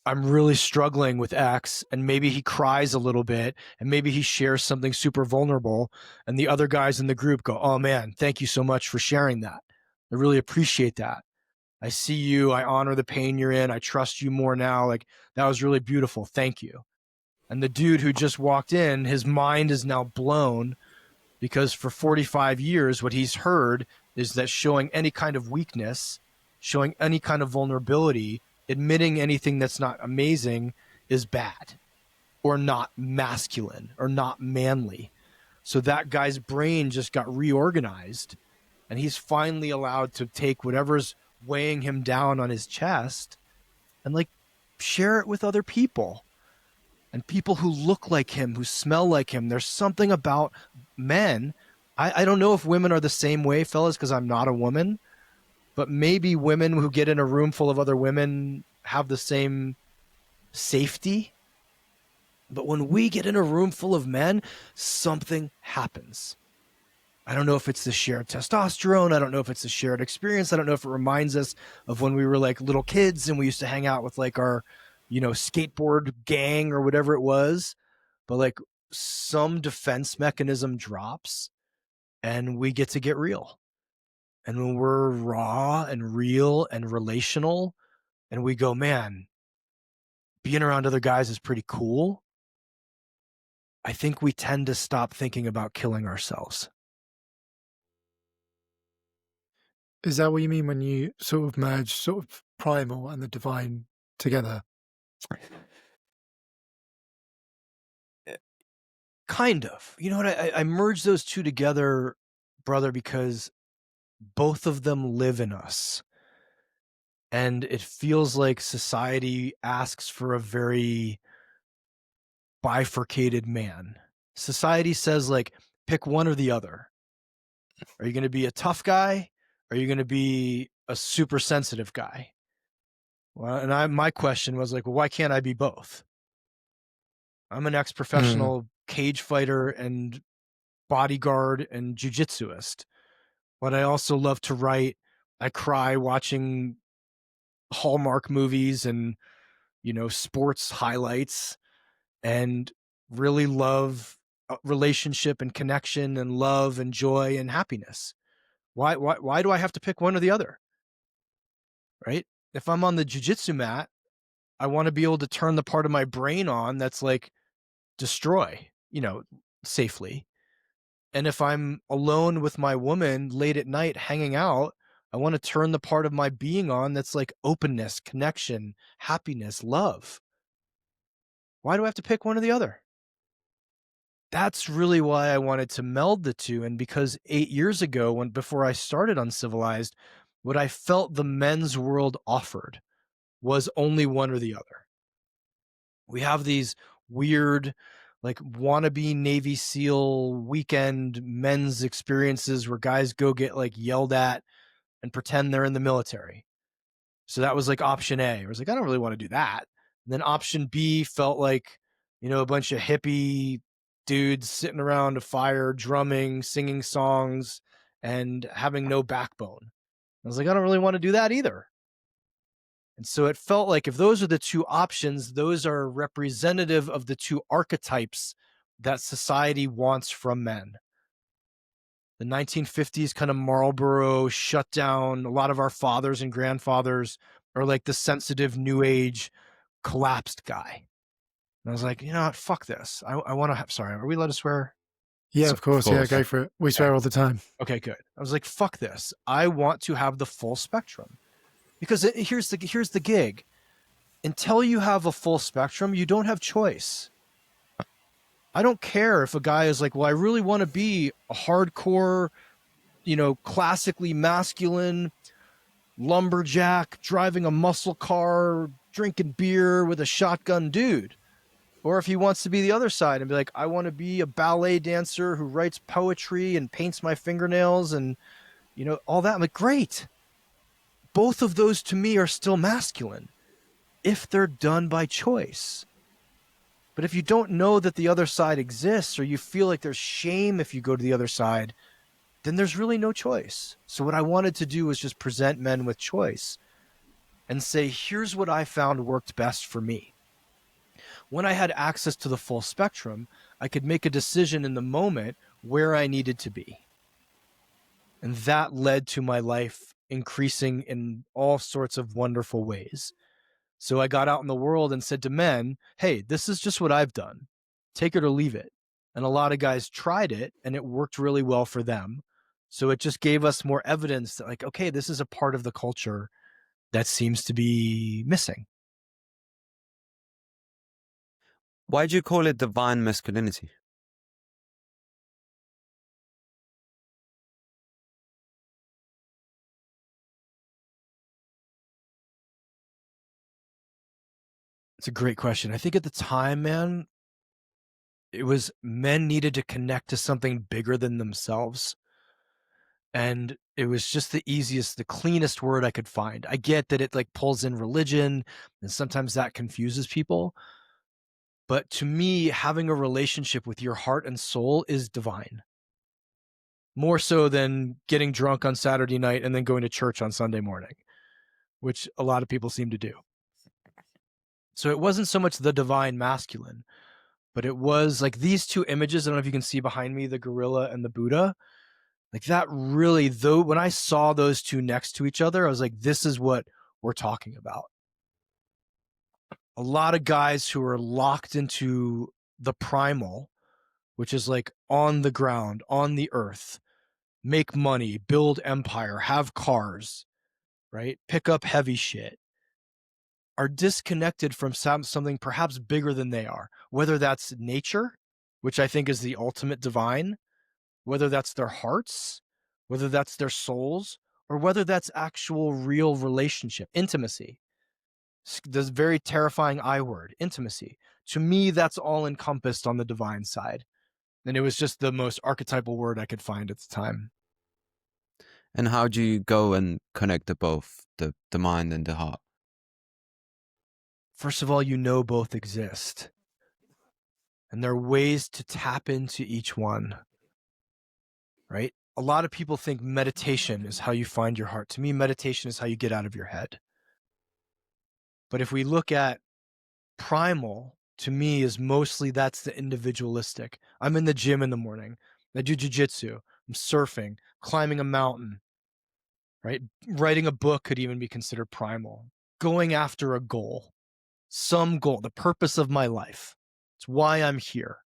S2: I'm really struggling with X, and maybe he cries a little bit, and maybe he shares something super vulnerable, and the other guys in the group go, oh man, thank you so much for sharing that. I really appreciate that. I see you. I honor the pain you're in. I trust you more now. Like, that was really beautiful. Thank you. And the dude who just walked in, his mind is now blown because for 45 years, what he's heard is that showing any kind of weakness, showing any kind of vulnerability, admitting anything that's not amazing is bad or not masculine or not manly. So that guy's brain just got reorganized, and he's finally allowed to take whatever's weighing him down on his chest and like share it with other people and people who look like him, who smell like him. There's something about men. I don't know if women are the same way, fellas, because I'm not a woman, but maybe women who get in a room full of other women have the same safety. But when we get in a room full of men, something happens. I don't know if it's the shared testosterone. I don't know if it's the shared experience. I don't know if it reminds us of when we were like little kids and we used to hang out with like our, skateboard gang or whatever it was. But like some defense mechanism drops and we get to get real. And when we're raw and real and relational and we go, man, being around other guys is pretty cool, I think we tend to stop thinking about killing ourselves.
S3: Is that what you mean when you sort of merge sort of primal and the divine together?
S2: Kind of. You know what? I merge those two together, brother, because both of them live in us. And it feels like society asks for a very bifurcated man. Society says, like, pick one or the other. Are you going to be a tough guy? Or are you going to be a super sensitive guy? Well, and my question was like, well, why can't I be both? I'm an ex-professional cage fighter and bodyguard and jujitsuist, but I also love to write. I cry watching Hallmark movies and, sports highlights, and really love relationship and connection and love and joy and happiness. Why do I have to pick one or the other? Right? If I'm on the jujitsu mat, I want to be able to turn the part of my brain on that's like destroy, safely. And if I'm alone with my woman late at night hanging out, I want to turn the part of my being on that's like openness, connection, happiness, love. Why do I have to pick one or the other? That's really why I wanted to meld the two. And because 8 years ago, before I started Uncivilized, what I felt the men's world offered was only one or the other. We have these weird, like, wannabe Navy SEAL weekend men's experiences where guys go get like yelled at and pretend they're in the military. So that was like option A. I was like, I don't really want to do that. And then option B felt like, a bunch of hippie dudes sitting around a fire, drumming, singing songs, and having no backbone. I was like, I don't really want to do that either. And so it felt like if those are the two options, those are representative of the two archetypes that society wants from men. The 1950s kind of Marlboro shut down. A lot of our fathers and grandfathers are like the sensitive new age collapsed guy. And I was like, what? Fuck this. I want to have, sorry, are we allowed to swear?
S3: Yeah, of course. Yeah, go for it. We swear all the time.
S2: Okay, good. I was like, fuck this. I want to have the full spectrum. Because here's the gig. Until you have a full spectrum, you don't have choice. I don't care if a guy is like, well, I really want to be a hardcore, classically masculine lumberjack driving a muscle car, drinking beer with a shotgun dude. Or if he wants to be the other side and be like, I want to be a ballet dancer who writes poetry and paints my fingernails and, all that. I'm like, great. Both of those to me are still masculine if they're done by choice. But if you don't know that the other side exists, or you feel like there's shame if you go to the other side, then there's really no choice. So what I wanted to do was just present men with choice. and say, here's what I found worked best for me. When I had access to the full spectrum, I could make a decision in the moment where I needed to be. And that led to my life increasing in all sorts of wonderful ways. So I got out in the world and said to men, hey, this is just what I've done. Take it or leave it. And a lot of guys tried it and it worked really well for them. So it just gave us more evidence that, like, okay, this is a part of the culture that seems to be missing.
S1: Why do you call it divine masculinity?
S2: It's a great question. I think at the time, man, it was men needed to connect to something bigger than themselves. And it was just the easiest, the cleanest word I could find. I get that it like pulls in religion and sometimes that confuses people. But to me, having a relationship with your heart and soul is divine. More so than getting drunk on Saturday night and then going to church on Sunday morning, which a lot of people seem to do. So it wasn't so much the divine masculine, but it was like these two images. I don't know if you can see behind me, the gorilla and the Buddha. Like that really, though, when I saw those two next to each other, I was like, this is what we're talking about. A lot of guys who are locked into the primal, which is like on the ground, on the earth, make money, build empire, have cars, right? Pick up heavy shit, are disconnected from something perhaps bigger than they are, whether that's nature, which I think is the ultimate divine, whether that's their hearts, whether that's their souls, or whether that's actual real relationship, intimacy. This very terrifying I word, intimacy. To me, that's all encompassed on the divine side. And it was just the most archetypal word I could find at the time.
S1: And how do you go and connect the both, the mind and the heart?
S2: First of all, you know both exist. And there are ways to tap into each one, right? A lot of people think meditation is how you find your heart. To me, meditation is how you get out of your head. But if we look at primal, to me, is mostly that's the individualistic. I'm in the gym in the morning. I do jujitsu. I'm surfing, climbing a mountain, right? Writing a book could even be considered primal. Going after a goal, some goal, the purpose of my life. It's why I'm here.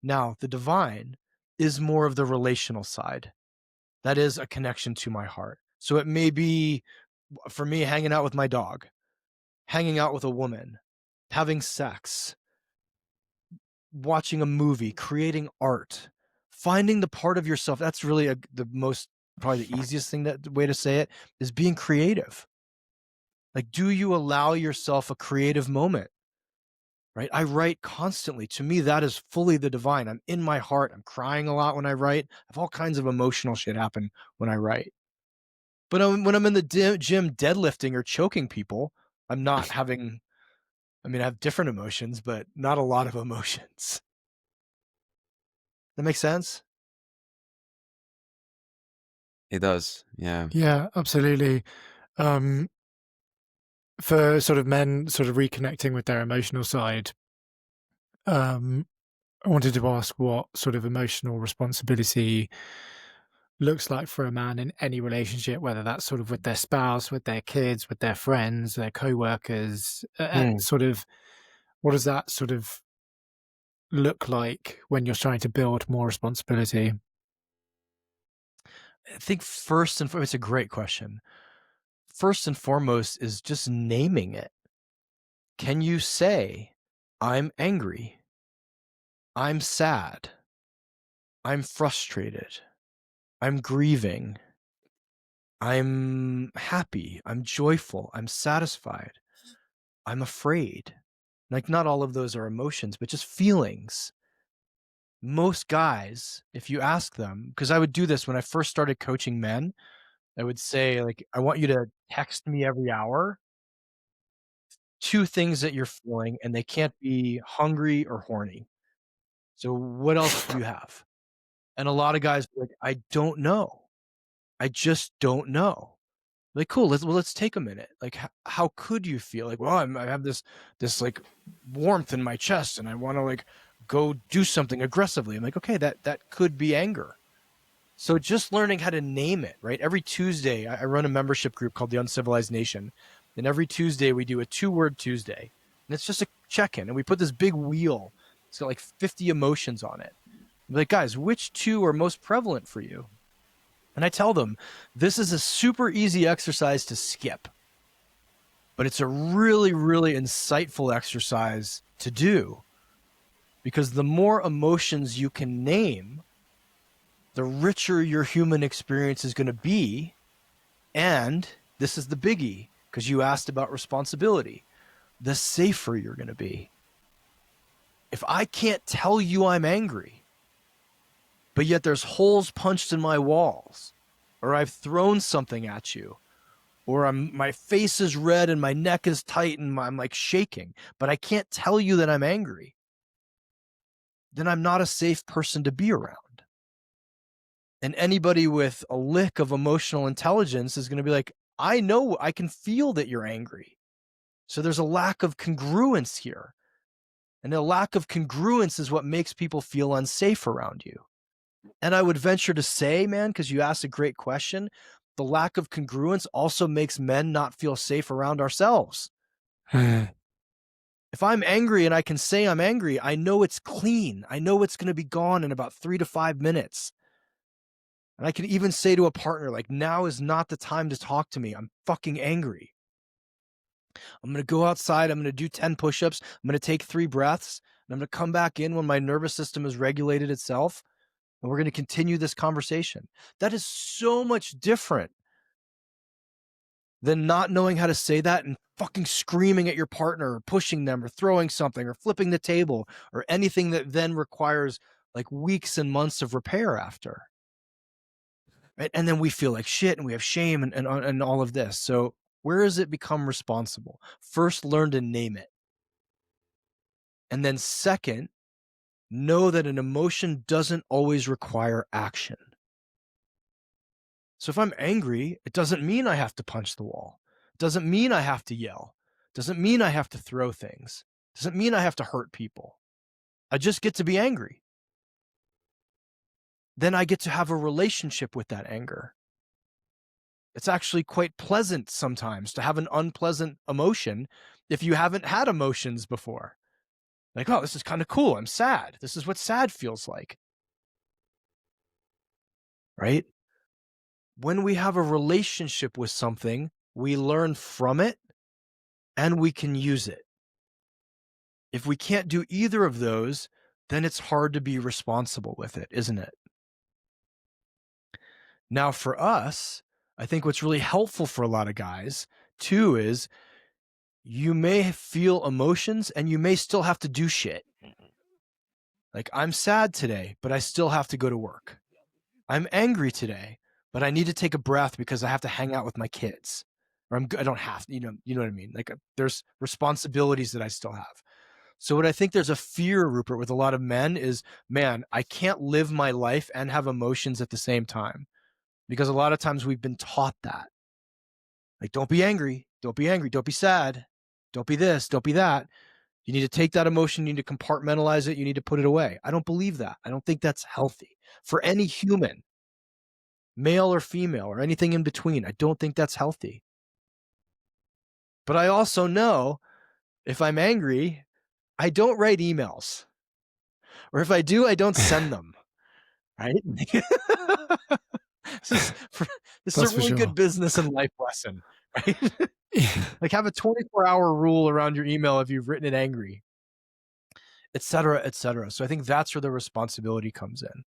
S2: Now, the divine is more of the relational side. That is a connection to my heart. So it may be, for me, hanging out with my dog, hanging out with a woman, having sex, watching a movie, creating art, finding the part of yourself. That's really the most, probably the easiest thing, that way to say it is being creative. Like, do you allow yourself a creative moment? Right? I write constantly. To me, that is fully the divine. I'm in my heart. I'm crying a lot when I write. I have all kinds of emotional shit happen when I write. But when I'm in the gym deadlifting or choking people, I'm not having, I mean, I have different emotions, but not a lot of emotions. That makes sense?
S1: It does, yeah.
S3: Yeah, absolutely. For sort of men sort of reconnecting with their emotional side, I wanted to ask what sort of emotional responsibility looks like for a man in any relationship, whether that's sort of with their spouse, with their kids, with their friends, their co-workers, sort of, what does that sort of look like when you're trying to build more responsibility?
S2: I think first and foremost, it's a great question. First and foremost is just naming it. Can you say, I'm angry, I'm sad, I'm frustrated, I'm grieving, I'm happy, I'm joyful, I'm satisfied, I'm afraid? Like, not all of those are emotions, but just feelings. Most guys, if you ask them, because I would do this when I first started coaching men, I would say, like, I want you to text me every hour 2 things that you're feeling, and they can't be hungry or horny. So what else do you have? And a lot of guys are like, I don't know. I just don't know. Like, cool, let's take a minute. Like, how could you feel? Like, well, I have this like warmth in my chest and I want to like go do something aggressively. I'm like, okay, that could be anger. So just learning how to name it, right? Every Tuesday, I run a membership group called the Uncivilized Nation. And every Tuesday we do a 2-word Tuesday. And it's just a check-in. And we put this big wheel. It's got like 50 emotions on it. I'm like, guys, which 2 are most prevalent for you? And I tell them, this is a super easy exercise to skip. But it's a really, really insightful exercise to do. Because the more emotions you can name, the richer your human experience is going to be. And this is the biggie, because you asked about responsibility, the safer you're going to be. If I can't tell you I'm angry, but yet there's holes punched in my walls, or I've thrown something at you, or my face is red and my neck is tight and I'm like shaking, but I can't tell you that I'm angry, then I'm not a safe person to be around. And anybody with a lick of emotional intelligence is going to be like, I know, I can feel that you're angry. So there's a lack of congruence here. And a lack of congruence is what makes people feel unsafe around you. And I would venture to say, man, because you asked a great question, the lack of congruence also makes men not feel safe around ourselves. If I'm angry and I can say I'm angry, I know it's clean. I know it's going to be gone in about 3 to 5 minutes. And I can even say to a partner, like, now is not the time to talk to me. I'm fucking angry. I'm going to go outside. I'm going to do 10 push-ups. I'm going to take 3 breaths. And I'm going to come back in when my nervous system has regulated itself. And we're going to continue this conversation. That is so much different than not knowing how to say that and fucking screaming at your partner or pushing them or throwing something or flipping the table or anything that then requires like weeks and months of repair after. Right? And then we feel like shit and we have shame and all of this. So where does it become responsible? First, learn to name it. And then second, know that an emotion doesn't always require action. So if I'm angry, it doesn't mean I have to punch the wall. It doesn't mean I have to yell. It doesn't mean I have to throw things. It doesn't mean I have to hurt people. I just get to be angry. Then I get to have a relationship with that anger. It's actually quite pleasant sometimes to have an unpleasant emotion if you haven't had emotions before. Like, oh, this is kind of cool. I'm sad. This is what sad feels like. Right? When we have a relationship with something, we learn from it and we can use it. If we can't do either of those, then it's hard to be responsible with it, isn't it? Now, for us, I think what's really helpful for a lot of guys, too, is you may feel emotions and you may still have to do shit. Like, I'm sad today, but I still have to go to work. I'm angry today, but I need to take a breath because I have to hang out with my kids. Or I don't have to, you know what I mean? Like, there's responsibilities that I still have. So what I think there's a fear, Rupert, with a lot of men is, man, I can't live my life and have emotions at the same time. Because a lot of times we've been taught that. Like, don't be angry. Don't be angry. Don't be sad. Don't be this. Don't be that. You need to take that emotion. You need to compartmentalize it. You need to put it away. I don't believe that. I don't think that's healthy for any human, male or female or anything in between. I don't think that's healthy. But I also know if I'm angry, I don't write emails. Or if I do, I don't send them. Right? This is a really good business and life lesson, right?
S3: Yeah.
S2: Like, have a 24-hour rule around your email if you've written it angry, et cetera, et cetera. So I think that's where the responsibility comes in.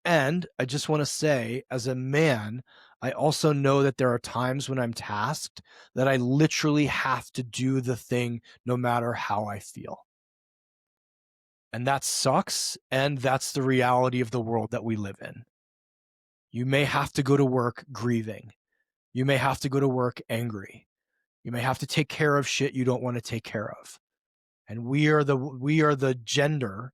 S2: And I just want to say, as a man, I also know that there are times when I'm tasked that I literally have to do the thing no matter how I feel. And that sucks. And that's the reality of the world that we live in. You may have to go to work grieving. You may have to go to work angry. You may have to take care of shit you don't want to take care of. And we are the gender,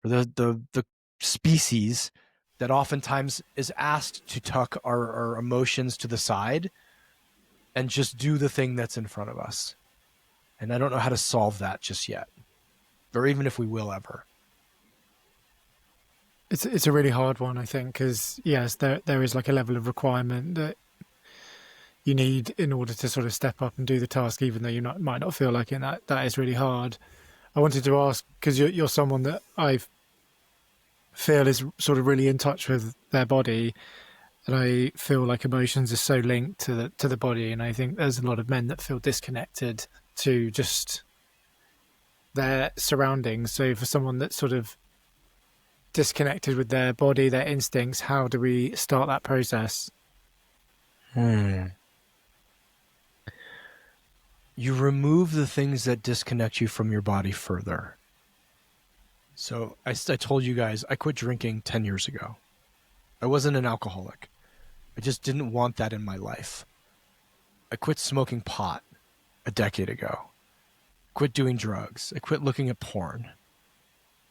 S2: or the species that oftentimes is asked to tuck our emotions to the side and just do the thing that's in front of us. And I don't know how to solve that just yet, or even if we will ever.
S3: It's a really hard one, I think, because yes, there is like a level of requirement that you need in order to sort of step up and do the task, even though you might not feel like it. That is really hard. I wanted to ask, because you're someone that I feel is sort of really in touch with their body, and I feel like emotions are so linked to the body, and I think there's a lot of men that feel disconnected to just their surroundings. So for someone that's sort of disconnected with their body, their instincts, how do we start that process?
S2: You remove the things that disconnect you from your body further. So I told you guys, I quit drinking 10 years ago. I wasn't an alcoholic. I just didn't want that in my life. I quit smoking pot a decade ago. Quit doing drugs. I quit looking at porn.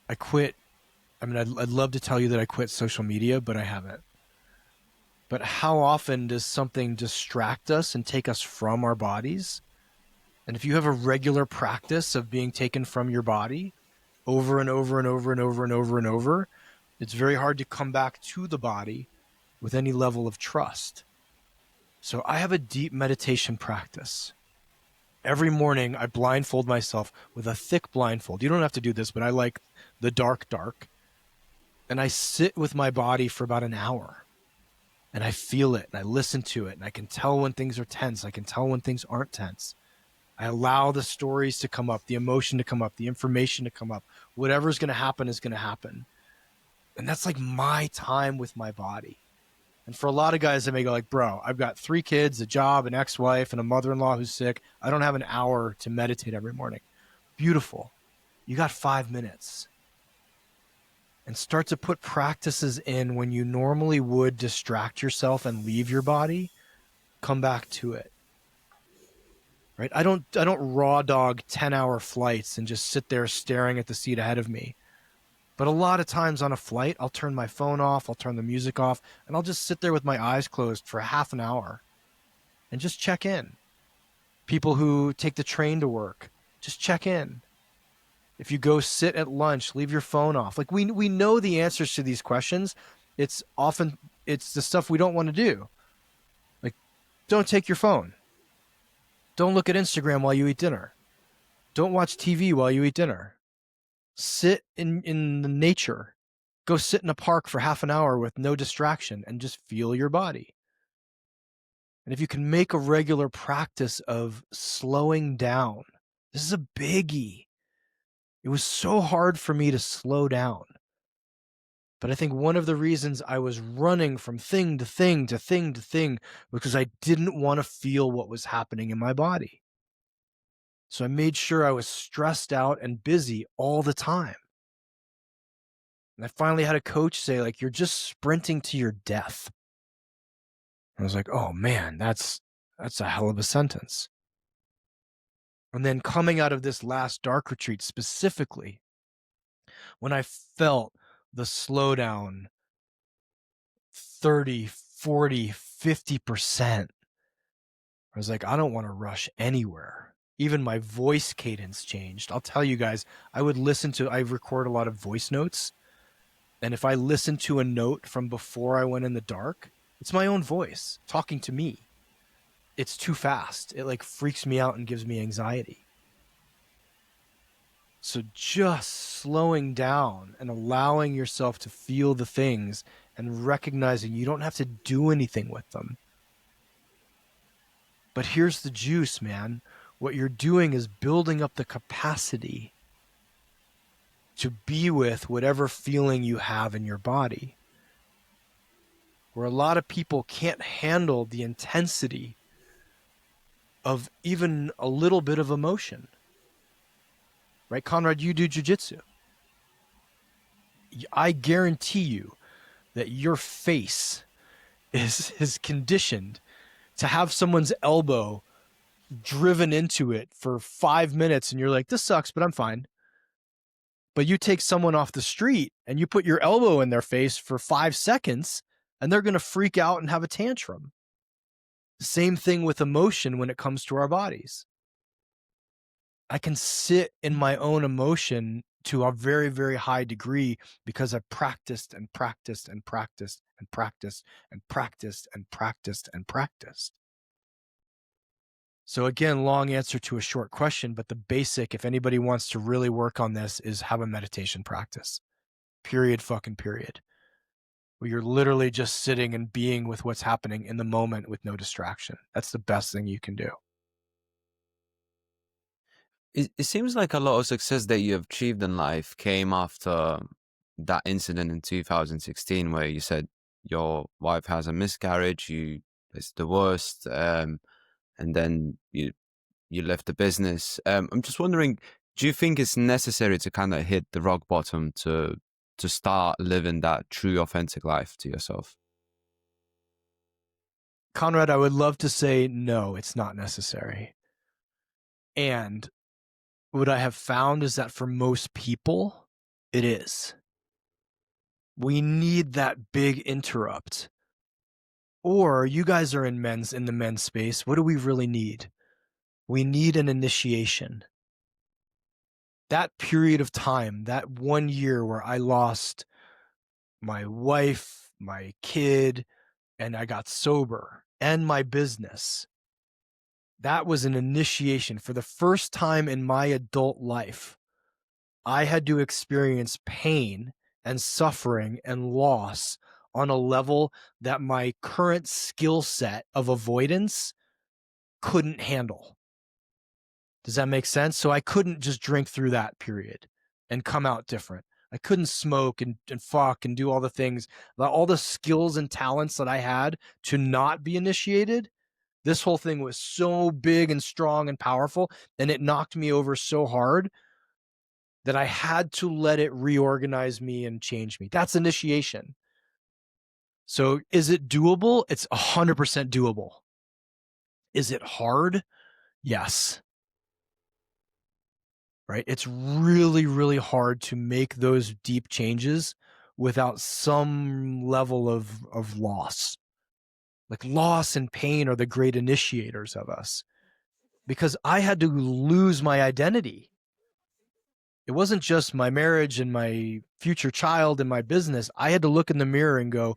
S2: I'd love to tell you that I quit social media, but I haven't. But how often does something distract us and take us from our bodies? And if you have a regular practice of being taken from your body over and over and over and over and over and over, it's very hard to come back to the body with any level of trust. So I have a deep meditation practice. Every morning I blindfold myself with a thick blindfold. You don't have to do this, but I like the dark. And I sit with my body for about an hour. And I feel it and I listen to it. And I can tell when things are tense. I can tell when things aren't tense. I allow the stories to come up, the emotion to come up, the information to come up. Whatever's going to happen is going to happen. And that's like my time with my body. And for a lot of guys, they may go like, bro, I've got 3 kids, a job, an ex-wife, and a mother-in-law who's sick. I don't have an hour to meditate every morning. Beautiful. You got 5 minutes. And start to put practices in when you normally would distract yourself and leave your body. Come back to it. Right? I don't raw dog 10-hour flights and just sit there staring at the seat ahead of me. But a lot of times on a flight, I'll turn my phone off, I'll turn the music off, and I'll just sit there with my eyes closed for half an hour and just check in. People who take the train to work, just check in. If you go sit at lunch, leave your phone off. Like we know the answers to these questions. It's the stuff we don't want to do. Like, don't take your phone. Don't look at Instagram while you eat dinner. Don't watch TV while you eat dinner. Sit in the nature. Go sit in a park for half an hour with no distraction and just feel your body. And if you can make a regular practice of slowing down, this is a biggie. It was so hard for me to slow down. But I think one of the reasons I was running from thing to thing to thing to thing was because I didn't want to feel what was happening in my body. So I made sure I was stressed out and busy all the time. And I finally had a coach say, like, you're just sprinting to your death. I was like, oh man, that's a hell of a sentence. And then coming out of this last dark retreat specifically, when I felt the slowdown 30, 40, 50%, I was like, I don't want to rush anywhere. Even my voice cadence changed. I'll tell you guys, I record a lot of voice notes. And if I listen to a note from before I went in the dark, it's my own voice talking to me. It's too fast. It like freaks me out and gives me anxiety. So just slowing down and allowing yourself to feel the things and recognizing you don't have to do anything with them. But here's the juice, man. What you're doing is building up the capacity to be with whatever feeling you have in your body. Where a lot of people can't handle the intensity of even a little bit of emotion. Right, Conrad, you do jiu-jitsu. I guarantee you that your face is conditioned to have someone's elbow driven into it for 5 minutes and you're like, this sucks, but I'm fine. But you take someone off the street and you put your elbow in their face for 5 seconds and they're going to freak out and have a tantrum. Same thing with emotion when it comes to our bodies. I can sit in my own emotion to a very, very high degree because I've practiced and practiced and practiced and practiced and practiced and practiced and practiced. So again, long answer to a short question, but the basic, if anybody wants to really work on this, is have a meditation practice. Period, fucking period. Where you're literally just sitting and being with what's happening in the moment with no distraction. That's the best thing you can do.
S1: It seems like a lot of success that you have achieved in life came after that incident in 2016 where you said your wife has a miscarriage, it's the worst, and then you left the business. I'm just wondering, do you think it's necessary to kind of hit the rock bottom to start living that true, authentic life to yourself?
S2: Conrad, I would love to say no, it's not necessary. And what I have found is that for most people, it is. We need that big interrupt. Or you guys are in the men's space. What do we really need? We need an initiation. That period of time, that 1 year where I lost my wife, my kid, and I got sober, and my business, that was an initiation. For the first time in my adult life, I had to experience pain and suffering and loss on a level that my current skill set of avoidance couldn't handle. Does that make sense? So I couldn't just drink through that period and come out different. I couldn't smoke and fuck and do all the things, all the skills and talents that I had to not be initiated. This whole thing was so big and strong and powerful, and it knocked me over so hard that I had to let it reorganize me and change me. That's initiation. So is it doable? It's 100% doable. Is it hard? Yes. Right? It's really, really hard to make those deep changes without some level of loss. Like loss and pain are the great initiators of us, because I had to lose my identity. It wasn't just my marriage and my future child and my business. I had to look in the mirror and go,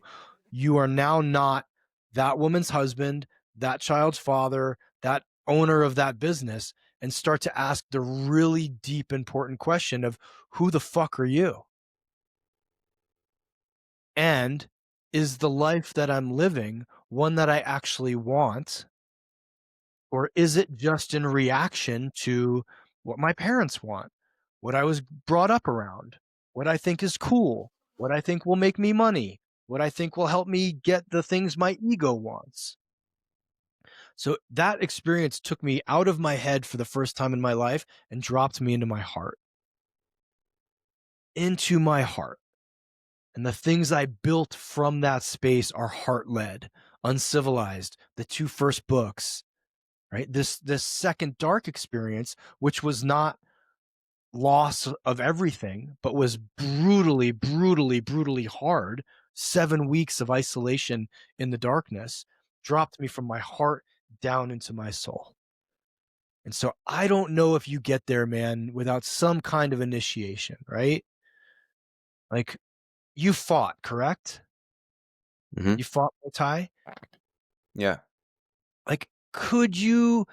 S2: you are now not that woman's husband, that child's father, that owner of that business, and start to ask the really deep, important question of who the fuck are you? And is the life that I'm living one that I actually want? Or is it just in reaction to what my parents want, what I was brought up around, what I think is cool, what I think will make me money, what I think will help me get the things my ego wants? So that experience took me out of my head for the first time in my life and dropped me into my heart. Into my heart. And the things I built from that space are heart-led, Uncivilized, the 2 first books, right? This second dark experience, which was not loss of everything, but was brutally, brutally, brutally hard, 7 weeks of isolation in the darkness, dropped me from my heart down into my soul. And so I don't know if you get there, man, without some kind of initiation, right? Like, you fought, correct?
S1: Mm-hmm.
S2: You fought Muay Thai?
S1: Yeah.
S2: Like, could you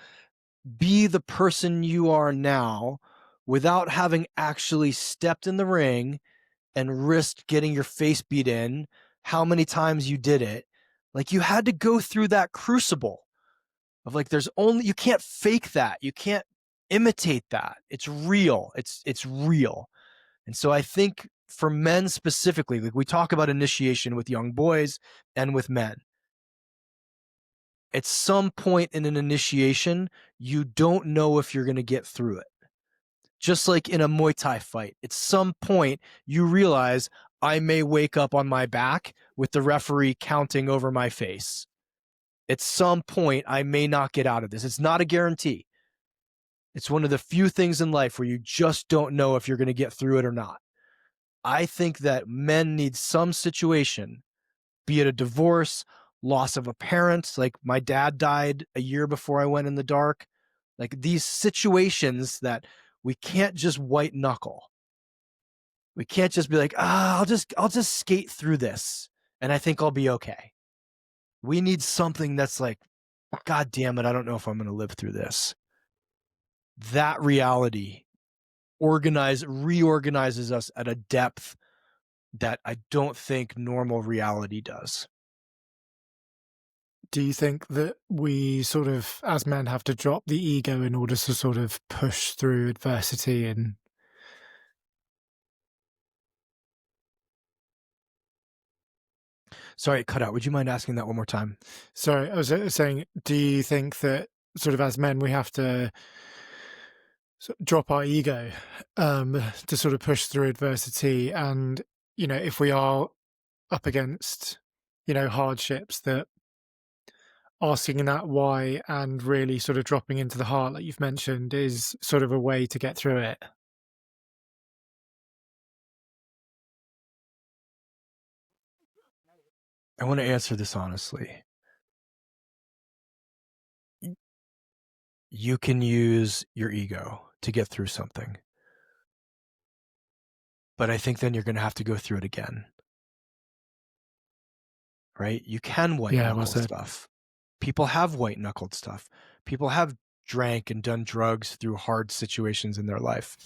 S2: be the person you are now without having actually stepped in the ring and risked getting your face beat in, how many times you did it? Like, you had to go through that crucible of like, you can't fake that. You can't imitate that. It's real. It's real. And so I think for men specifically, like we talk about initiation with young boys and with men. At some point in an initiation, you don't know if you're going to get through it. Just like in a Muay Thai fight, at some point you realize I may wake up on my back with the referee counting over my face. At some point, I may not get out of this. It's not a guarantee. It's one of the few things in life where you just don't know if you're going to get through it or not. I think that men need some situation, be it a divorce, loss of a parent. Like my dad died a year before I went in the dark. Like these situations that we can't just white knuckle. We can't just be like, I'll just skate through this and I think I'll be okay. We need something that's like, God damn it, I don't know if I'm going to live through this. That reality reorganizes us at a depth that I don't think normal reality does.
S3: Do you think that we sort of, as men, have to drop the ego in order to sort of push through adversity? And
S2: Sorry, it cut out. Would you mind asking that one more time?
S3: sorry, I was saying, do you think that sort of as men we have to drop our ego to sort of push through adversity? And, you know, if we are up against, you know, hardships, that asking that why and really sort of dropping into the heart, like you've mentioned, is sort of a way to get through it?
S2: I want to answer this honestly. You can use your ego to get through something. But I think then you're going to have to go through it again. Right? You can white knuckle stuff. People have white knuckled stuff. People have drank and done drugs through hard situations in their life.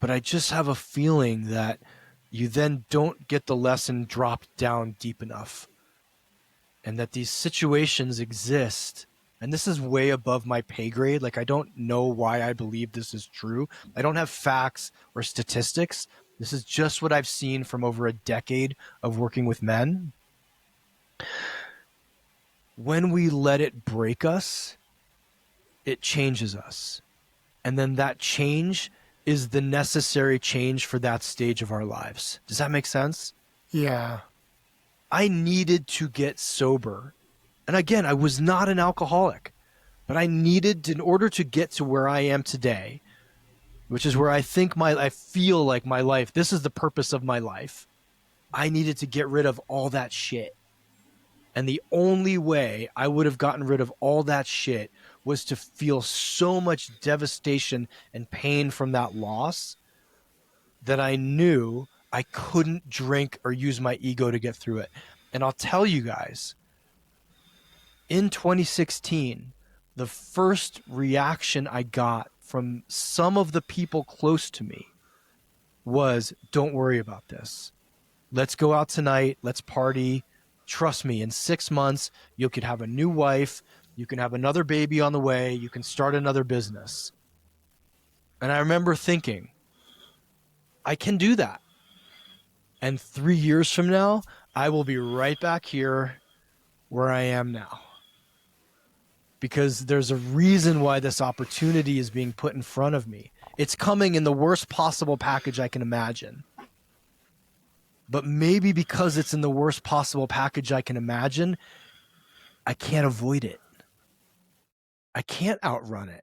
S2: But I just have a feeling that you then don't get the lesson dropped down deep enough. And that these situations exist. And this is way above my pay grade. Like, I don't know why I believe this is true. I don't have facts or statistics. This is just what I've seen from over a decade of working with men. When we let it break us, it changes us. And then that change is the necessary change for that stage of our lives. Does that make sense?
S3: Yeah.
S2: I needed to get sober. And again, I was not an alcoholic, but I needed to, in order to get to where I am today, which is where I feel like my life, this is the purpose of my life. I needed to get rid of all that shit. And the only way I would have gotten rid of all that shit was to feel so much devastation and pain from that loss that I knew I couldn't drink or use my ego to get through it. And I'll tell you guys, in 2016, the first reaction I got from some of the people close to me was, don't worry about this. Let's go out tonight. Let's party. Trust me, in 6 months, you could have a new wife. You can have another baby on the way. You can start another business. And I remember thinking, I can do that. And 3 years from now, I will be right back here where I am now. Because there's a reason why this opportunity is being put in front of me. It's coming in the worst possible package I can imagine. But maybe because it's in the worst possible package I can imagine, I can't avoid it. I can't outrun it.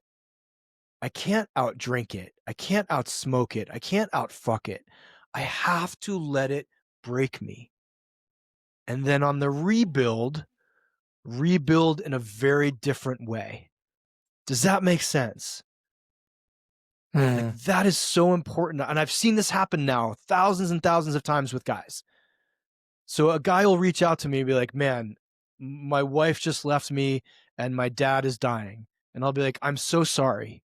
S2: I can't outdrink it. I can't outsmoke it. I can't outfuck it. I have to let it break me. And then on the rebuild in a very different way. Does that make sense? Like, that is so important. And I've seen this happen now thousands and thousands of times with guys. So a guy will reach out to me and be like, man, my wife just left me and my dad is dying. And I'll be like, I'm so sorry.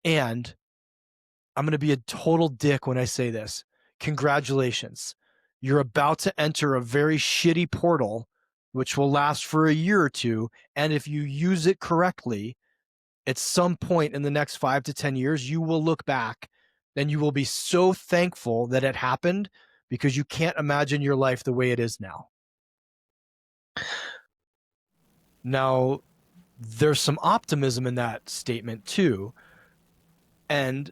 S2: And I'm going to be a total dick when I say this. Congratulations. You're about to enter a very shitty portal, which will last for a year or two. And if you use it correctly, at some point in the next 5 to 10 years, you will look back and you will be so thankful that it happened, because you can't imagine your life the way it is now. Now, there's some optimism in that statement too. And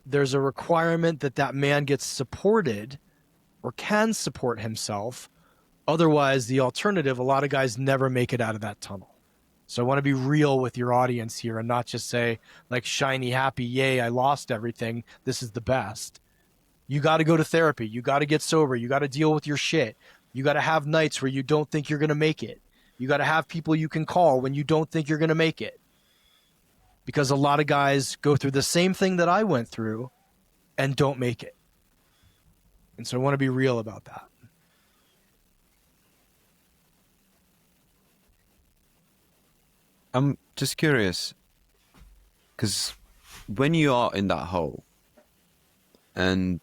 S2: there's a requirement that that man gets supported or can support himself. Otherwise, the alternative, a lot of guys never make it out of that tunnel. So I want to be real with your audience here and not just say like shiny, happy, yay, I lost everything, this is the best. You got to go to therapy. You got to get sober. You got to deal with your shit. You got to have nights where you don't think you're going to make it. You got to have people you can call when you don't think you're going to make it. Because a lot of guys go through the same thing that I went through and don't make it. And so I want to be real about that.
S1: I'm just curious, because when you are in that hole, and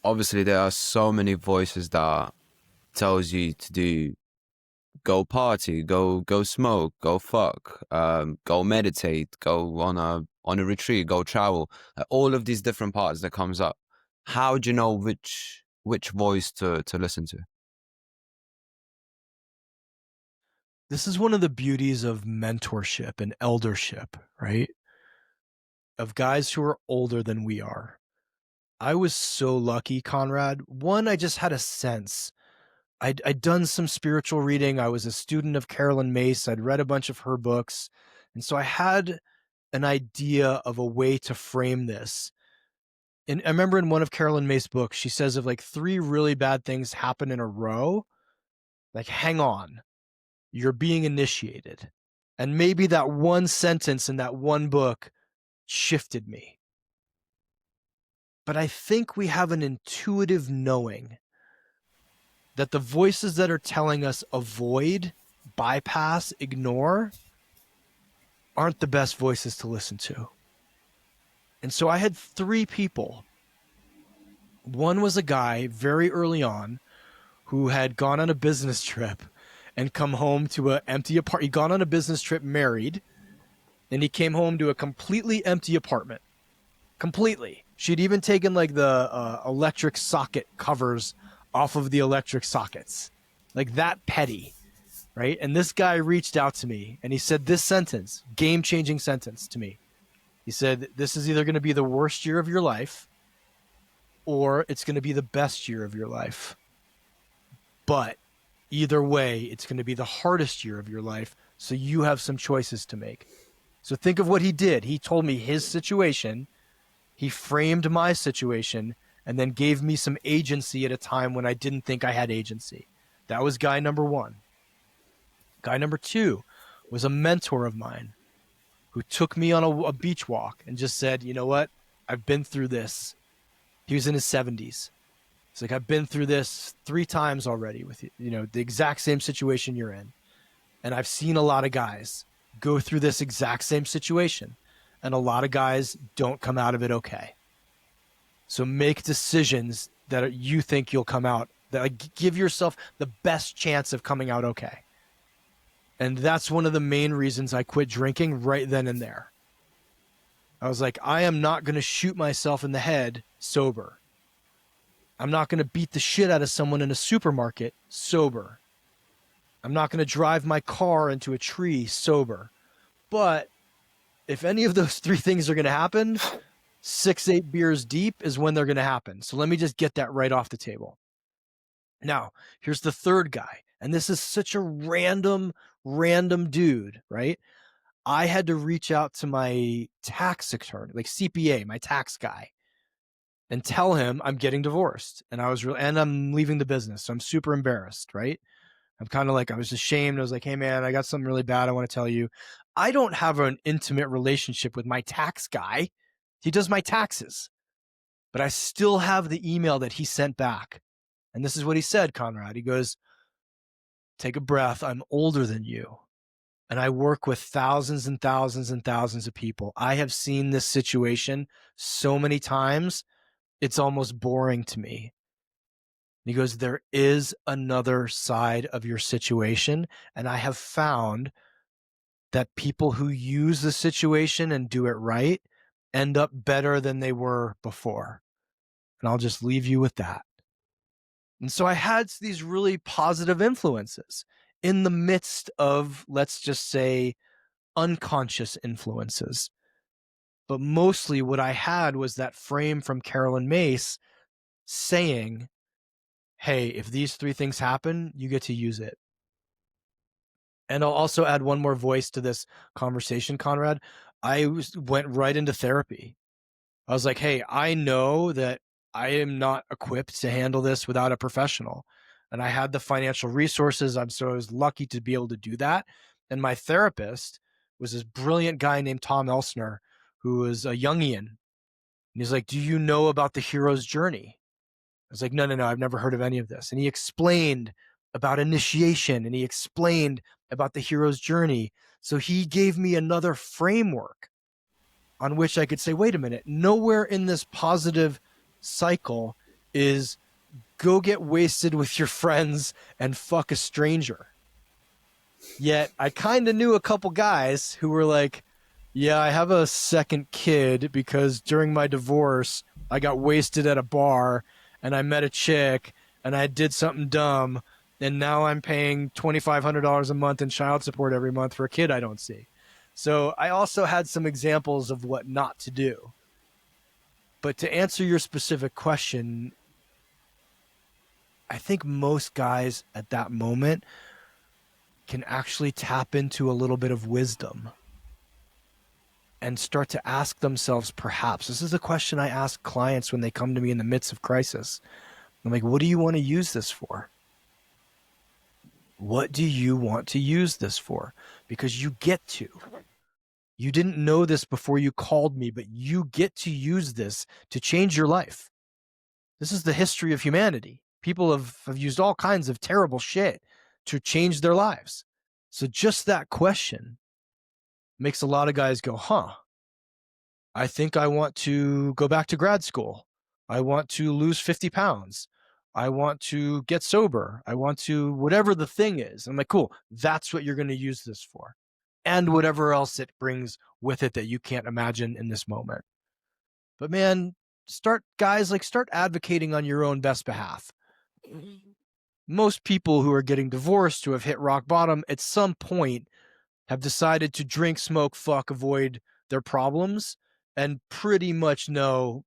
S1: obviously there are so many voices that tells you to do, go party, go smoke, go fuck, go meditate, go on a retreat, go travel, all of these different parts that comes up. How do you know which voice to listen to?
S2: This is one of the beauties of mentorship and eldership, right? Of guys who are older than we are. I was so lucky, Conrad. One, I just had a sense. I'd done some spiritual reading. I was a student of Carolyn Myss. I'd read a bunch of her books. And so I had an idea of a way to frame this. And I remember in one of Carolyn Myss' books, she says if like 3 really bad things happen in a row, like hang on, you're being initiated. And maybe that one sentence in that one book shifted me. But I think we have an intuitive knowing that the voices that are telling us avoid, bypass, ignore aren't the best voices to listen to. And so I had 3 people. One was a guy very early on who had gone on a business trip and come home to an empty apartment. He'd gone on a business trip married, and he came home to a completely empty apartment. Completely. She'd even taken like the electric socket covers off of the electric sockets. Like that petty, right? And this guy reached out to me and he said this sentence, game-changing sentence to me. He said, this is either going to be the worst year of your life or it's going to be the best year of your life. But either way, it's going to be the hardest year of your life, so you have some choices to make. So think of what he did. He told me his situation, he framed my situation, and then gave me some agency at a time when I didn't think I had agency. That was guy number 1. Guy number 2 was a mentor of mine who took me on a beach walk and just said, you know what? I've been through this. He was in his 70s. It's like, I've been through this 3 times already with you know, the exact same situation you're in. And I've seen a lot of guys go through this exact same situation. And a lot of guys don't come out of it okay. So make decisions that you think you'll come out, that like, give yourself the best chance of coming out okay. And that's one of the main reasons I quit drinking right then and there. I was like, I am not going to shoot myself in the head sober. I'm not going to beat the shit out of someone in a supermarket sober. I'm not going to drive my car into a tree sober. But if any of those 3 things are going to happen, 6-8 beers deep is when they're going to happen. So let me just get that right off the table. Now, here's the 3rd guy. And this is such a random dude, right? I had to reach out to my tax attorney, like CPA, my tax guy, and tell him I'm getting divorced. And and I'm leaving the business. So I'm super embarrassed, right? I'm kind of like, I was ashamed. I was like, hey man, I got something really bad I want to tell you. I don't have an intimate relationship with my tax guy. He does my taxes. But I still have the email that he sent back. And this is what he said, Conrad. He goes, take a breath. I'm older than you. And I work with thousands and thousands and thousands of people. I have seen this situation so many times, it's almost boring to me. And he goes, there is another side of your situation. And I have found that people who use the situation and do it right end up better than they were before. And I'll just leave you with that. And so I had these really positive influences in the midst of, let's just say, unconscious influences. But mostly what I had was that frame from Carolyn Myss saying, hey, if these 3 things happen, you get to use it. And I'll also add one more voice to this conversation, Conrad. I went right into therapy. I was like, hey, I know that I am not equipped to handle this without a professional. And I had the financial resources. I was lucky to be able to do that. And my therapist was this brilliant guy named Tom Elsner, who was a Jungian. And he's like, do you know about the hero's journey? I was like, no, I've never heard of any of this. And he explained about initiation, and he explained about the hero's journey. So he gave me another framework on which I could say, wait a minute, nowhere in this positive cycle is go get wasted with your friends and fuck a stranger. Yet I kind of knew a couple guys who were like, yeah, I have a second kid because during my divorce, I got wasted at a bar and I met a chick and I did something dumb. And now I'm paying $2,500 a month in child support every month for a kid I don't see. So I also had some examples of what not to do. But to answer your specific question, I think most guys at that moment can actually tap into a little bit of wisdom and start to ask themselves, perhaps, this is a question I ask clients when they come to me in the midst of crisis. I'm like, what do you want to use this for? What do you want to use this for? Because you get to. You didn't know this before you called me, but you get to use this to change your life. This is the history of humanity. People have used all kinds of terrible shit to change their lives. So just that question makes a lot of guys go, I think I want to go back to grad school. I want to lose 50 pounds. I want to get sober. I want to, whatever the thing is. I'm like, cool, that's what you're going to use this for. And whatever else it brings with it that you can't imagine in this moment. But man, start advocating on your own best behalf. Most people who are getting divorced, who have hit rock bottom at some point, have decided to drink, smoke, fuck, avoid their problems, and pretty much know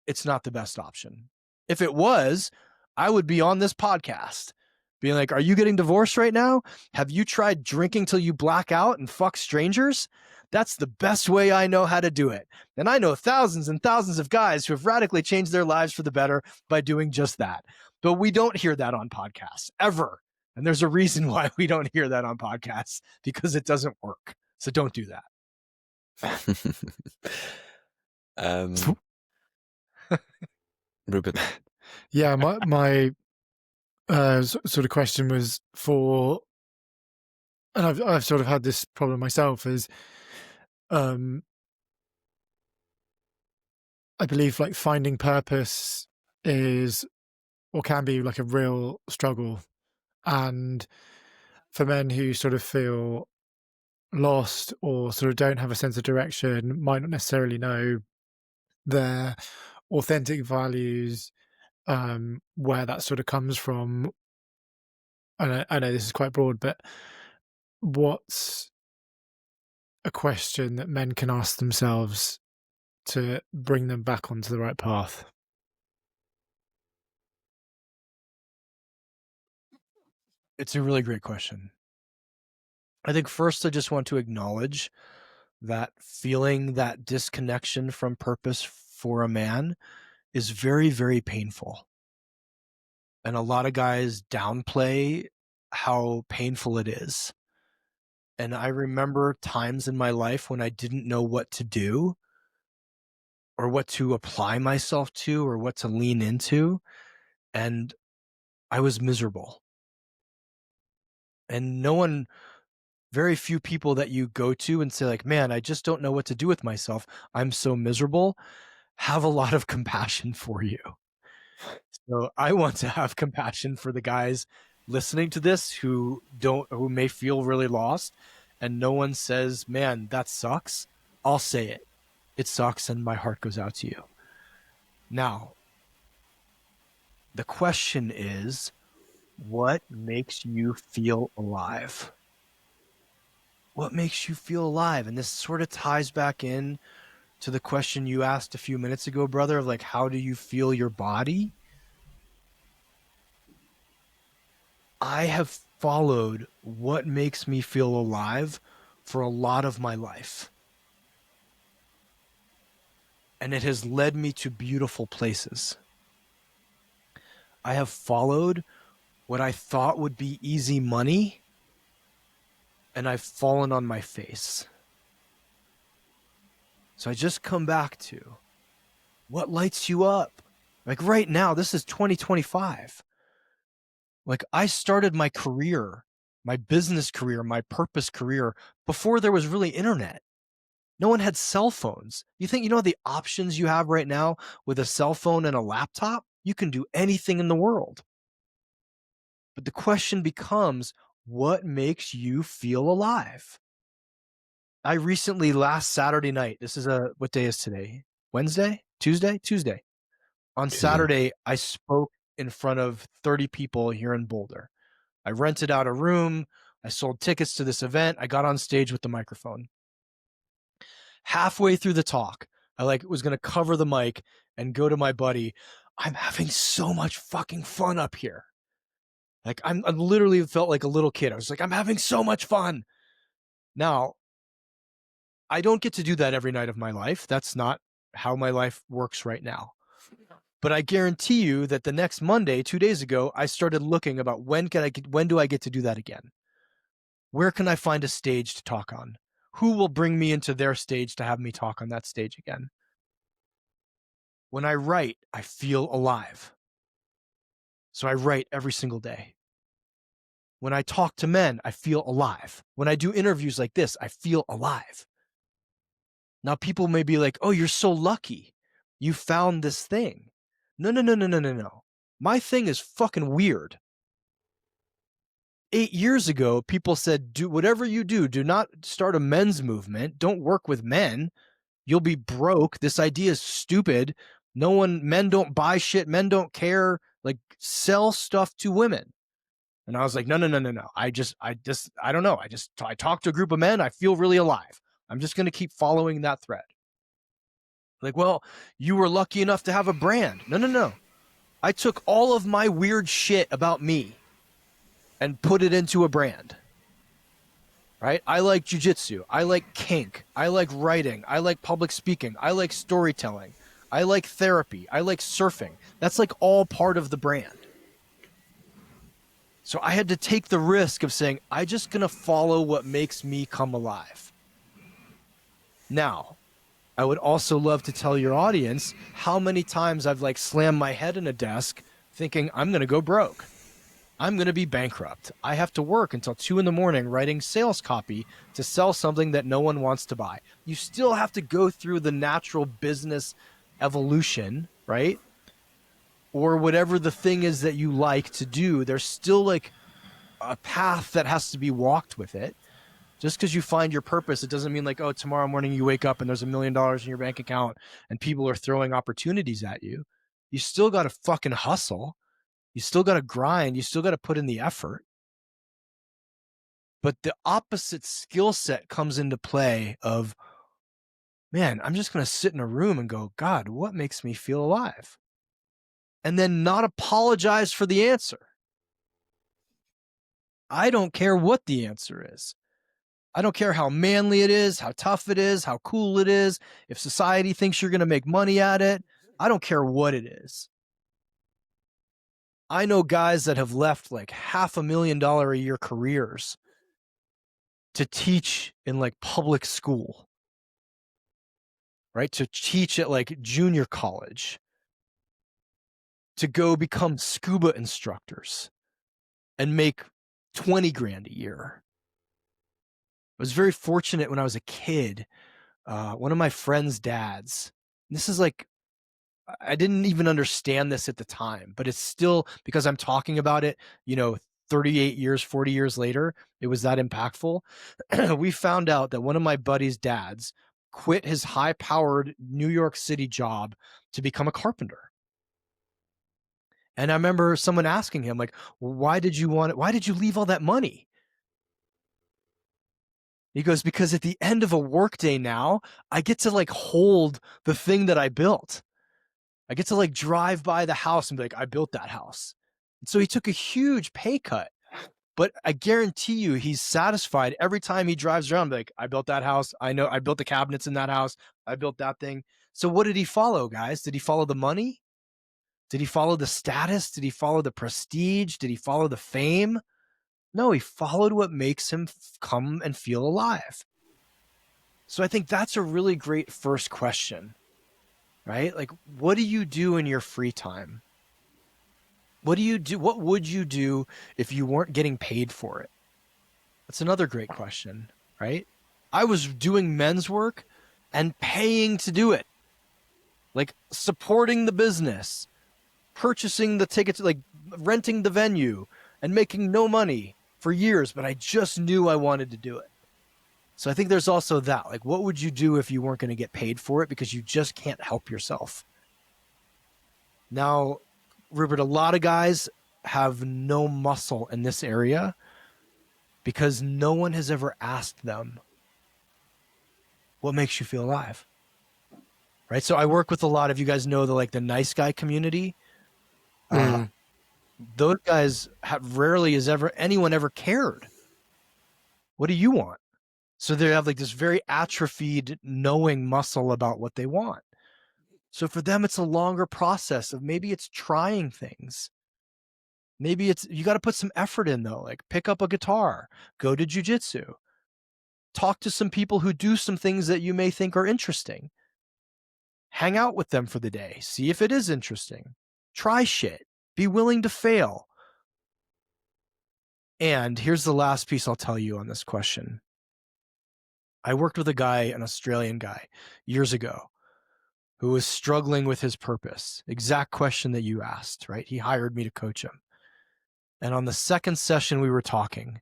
S2: it's not the best option. If it was, I would be on this podcast being like, are you getting divorced right now? Have you tried drinking till you black out and fuck strangers? That's the best way I know how to do it. And I know thousands and thousands of guys who have radically changed their lives for the better by doing just that. But we don't hear that on podcasts ever. And there's a reason why we don't hear that on podcasts, because it doesn't work. So don't do that.
S1: Ruben.
S3: Yeah, my sort of question was for, and I've sort of had this problem myself, is I believe like finding purpose is or can be like a real struggle. And for men who sort of feel lost or sort of don't have a sense of direction, might not necessarily know their authentic values, where that sort of comes from. I know this is quite broad, but what's a question that men can ask themselves to bring them back onto the right path?
S2: It's a really great question. I think first I just want to acknowledge that feeling that disconnection from purpose for a man is very, very painful. And a lot of guys downplay how painful it is. And I remember times in my life when I didn't know what to do or what to apply myself to or what to lean into. And I was miserable. And very few people that you go to and say like, man, I just don't know what to do with myself, I'm so miserable, have a lot of compassion for you. So I want to have compassion for the guys listening to this who may feel really lost, and no one says, man, that sucks. I'll say it. It sucks, and my heart goes out to you. Now, the question is, what makes you feel alive? What makes you feel alive? And this sort of ties back in to the question you asked a few minutes ago, brother, of like, how do you feel your body? I have followed what makes me feel alive for a lot of my life. And it has led me to beautiful places. I have followed what I thought would be easy money, and I've fallen on my face. So I just come back to what lights you up? Like right now, this is 2025. Like I started my career, my business career, my purpose career before there was really internet. No one had cell phones. You know the options you have right now with a cell phone and a laptop? You can do anything in the world. But the question becomes, what makes you feel alive? I recently, last Saturday night, what day is today? Wednesday? Tuesday? Tuesday. On Saturday, I spoke in front of 30 people here in Boulder. I rented out a room. I sold tickets to this event. I got on stage with the microphone. Halfway through the talk, I was going to cover the mic and go to my buddy. I'm having so much fucking fun up here. Like I literally felt like a little kid. I was like, I'm having so much fun. Now, I don't get to do that every night of my life. That's not how my life works right now. But I guarantee you that the next Monday, 2 days ago, I started looking about when do I get to do that again? Where can I find a stage to talk on? Who will bring me into their stage to have me talk on that stage again? When I write, I feel alive. So I write every single day. When I talk to men, I feel alive. When I do interviews like this, I feel alive. Now people may be like, oh, you're so lucky. You found this thing. No. My thing is fucking weird. 8 years ago, people said, do whatever you do not start a men's movement. Don't work with men. You'll be broke. This idea is stupid. Men don't buy shit. Men don't care. Like sell stuff to women. And I was like, no. I don't know. I talked to a group of men. I feel really alive. I'm just going to keep following that thread. Like, well, you were lucky enough to have a brand. No. I took all of my weird shit about me and put it into a brand. Right? I like jujitsu. I like kink. I like writing. I like public speaking. I like storytelling. I like therapy. I like surfing. That's like all part of the brand. So I had to take the risk of saying, I'm just going to follow what makes me come alive. Now, I would also love to tell your audience how many times I've slammed my head in a desk thinking I'm going to go broke. I'm going to be bankrupt. I have to work until 2 a.m. writing sales copy to sell something that no one wants to buy. You still have to go through the natural business evolution, right? Or whatever the thing is that you like to do. There's still a path that has to be walked with it. Just because you find your purpose, it doesn't mean tomorrow morning you wake up and there's $1 million in your bank account and people are throwing opportunities at you. You still got to fucking hustle. You still got to grind. You still got to put in the effort. But the opposite skill set comes into play of, man, I'm just going to sit in a room and go, God, what makes me feel alive? And then not apologize for the answer. I don't care what the answer is. I don't care how manly it is, how tough it is, how cool it is. If society thinks you're going to make money at it, I don't care what it is. I know guys that have left $500,000 a year careers to teach in public school, right? To teach at junior college, to go become scuba instructors and make 20 grand a year. I was very fortunate when I was a kid. One of my friend's dads, this is I didn't even understand this at the time, but it's still, because I'm talking about it, 38 years, 40 years later, it was that impactful. We found out that one of my buddy's dads quit his high-powered New York City job to become a carpenter. And I remember someone asking him, why did you leave all that money? He goes, because at the end of a workday now, I get to hold the thing that I built. I get to drive by the house and be I built that house. And so he took a huge pay cut, but I guarantee you he's satisfied every time he drives around, I built that house. I know I built the cabinets in that house. I built that thing. So what did he follow, guys? Did he follow the money? Did he follow the status? Did he follow the prestige? Did he follow the fame? No, he followed what makes him come and feel alive. So I think that's a really great first question, right? Like, what do you do in your free time? What do you do? What would you do if you weren't getting paid for it? That's another great question, right? I was doing men's work and paying to do it, like supporting the business, purchasing the tickets, like renting the venue, and making no money for years, but I just knew I wanted to do it. So I think there's also that, like, what would you do if you weren't going to get paid for it because you just can't help yourself? Now, Rupert, a lot of guys have no muscle in this area because no one has ever asked them, what makes you feel alive? Right? So I work with a lot of, you guys know, the nice guy community. Those guys rarely has anyone ever cared. What do you want? So they have like this very atrophied knowing muscle about what they want. So for them, it's a longer process of maybe it's trying things. Maybe you got to put some effort in though, like pick up a guitar, go to jujitsu, talk to some people who do some things that you may think are interesting. Hang out with them for the day. See if it is interesting. Try shit. Be willing to fail. And here's the last piece I'll tell you on this question. I worked with a guy, an Australian guy, years ago, who was struggling with his purpose. Exact question that you asked, right? He hired me to coach him. And on the second session we were talking,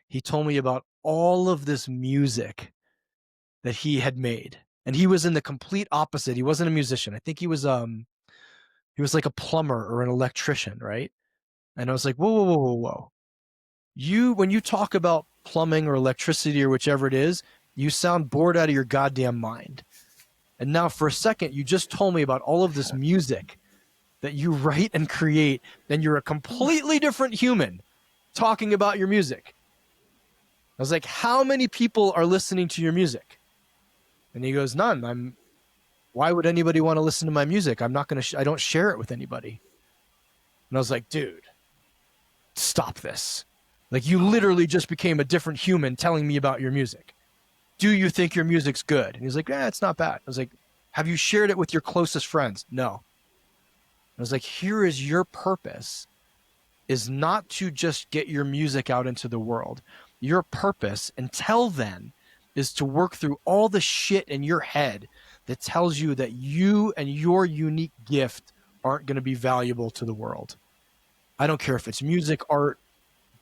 S2: he told me about all of this music that he had made. And he was in the complete opposite. He wasn't a musician. I think he was like a plumber or an electrician, right? And I was like, whoa. When you talk about plumbing or electricity or whichever it is, you sound bored out of your goddamn mind. And now for a second, you just told me about all of this music that you write and create, then you're a completely different human talking about your music. I was like, how many people are listening to your music? And he goes, none. Why would anybody want to listen to my music? I don't share it with anybody. And I was like, dude, stop this. Like, you literally just became a different human telling me about your music. Do you think your music's good? And he's like, it's not bad. I was like, have you shared it with your closest friends? No. I was like, here is your purpose, is not to just get your music out into the world. Your purpose, until then, is to work through all the shit in your head that tells you that you and your unique gift aren't going to be valuable to the world. I don't care if it's music, art,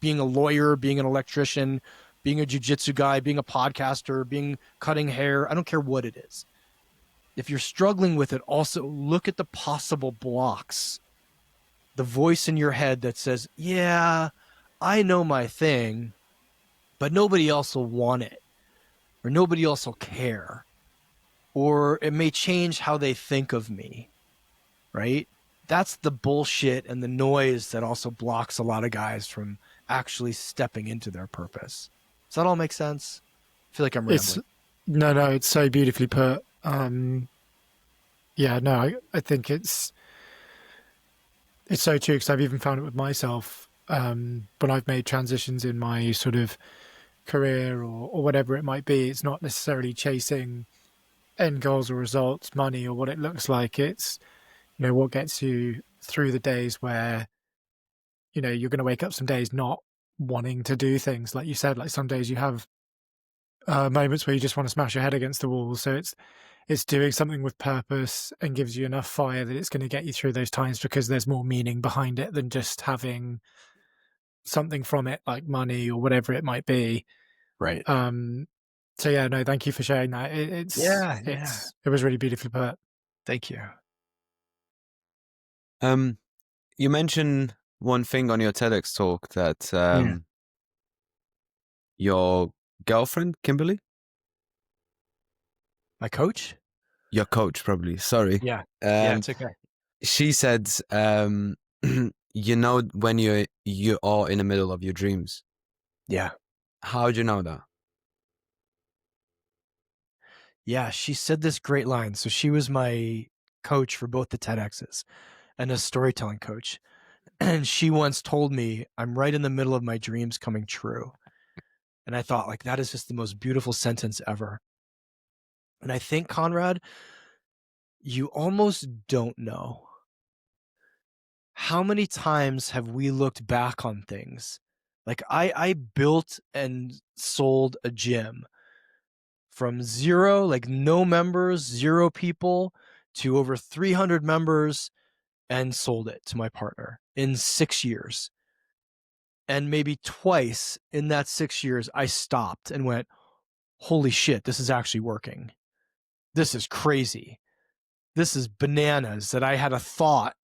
S2: being a lawyer, being an electrician, being a jiu-jitsu guy, being a podcaster, being cutting hair. I don't care what it is. If you're struggling with it, also look at the possible blocks. The voice in your head that says, yeah, I know my thing, but nobody else will want it, or nobody else will care, or it may change how they think of me, right? That's the bullshit and the noise that also blocks a lot of guys from actually stepping into their purpose. Does that all make sense? I feel like I'm rambling.
S3: No, it's so beautifully put. I think it's so true, because I've even found it with myself when I've made transitions in my sort of career or whatever it might be. It's not necessarily chasing end goals or results, money or what it looks like. It's, what gets you through the days where, you're going to wake up some days not wanting to do things. Like you said, like some days you have moments where you just want to smash your head against the wall. So it's doing something with purpose and gives you enough fire that it's going to get you through those times, because there's more meaning behind it than just having something from it, like money or whatever it might be.
S2: Right.
S3: So yeah, no, thank you for sharing that. It was really beautifully put.
S2: Thank you.
S1: You mentioned one thing on your TEDx talk that your girlfriend, Kimberly?
S2: My coach?
S1: Your coach, probably. Sorry.
S2: Yeah. It's okay.
S1: She said, when you are in the middle of your dreams.
S2: Yeah.
S1: How do you know that?
S2: Yeah, she said this great line. So she was my coach for both the TEDx's. and a storytelling coach. And she once told me, I'm right in the middle of my dreams coming true. And I thought, like, that is just the most beautiful sentence ever. And I think, Conrad, you almost don't know how many times have we looked back on things. Like I built and sold a gym from zero, like no members, 0 people, to over 300 members, and sold it to my partner in 6 years. And maybe twice in that 6 years, I stopped and went, holy shit, this is actually working. This is crazy. This is bananas that I had a thought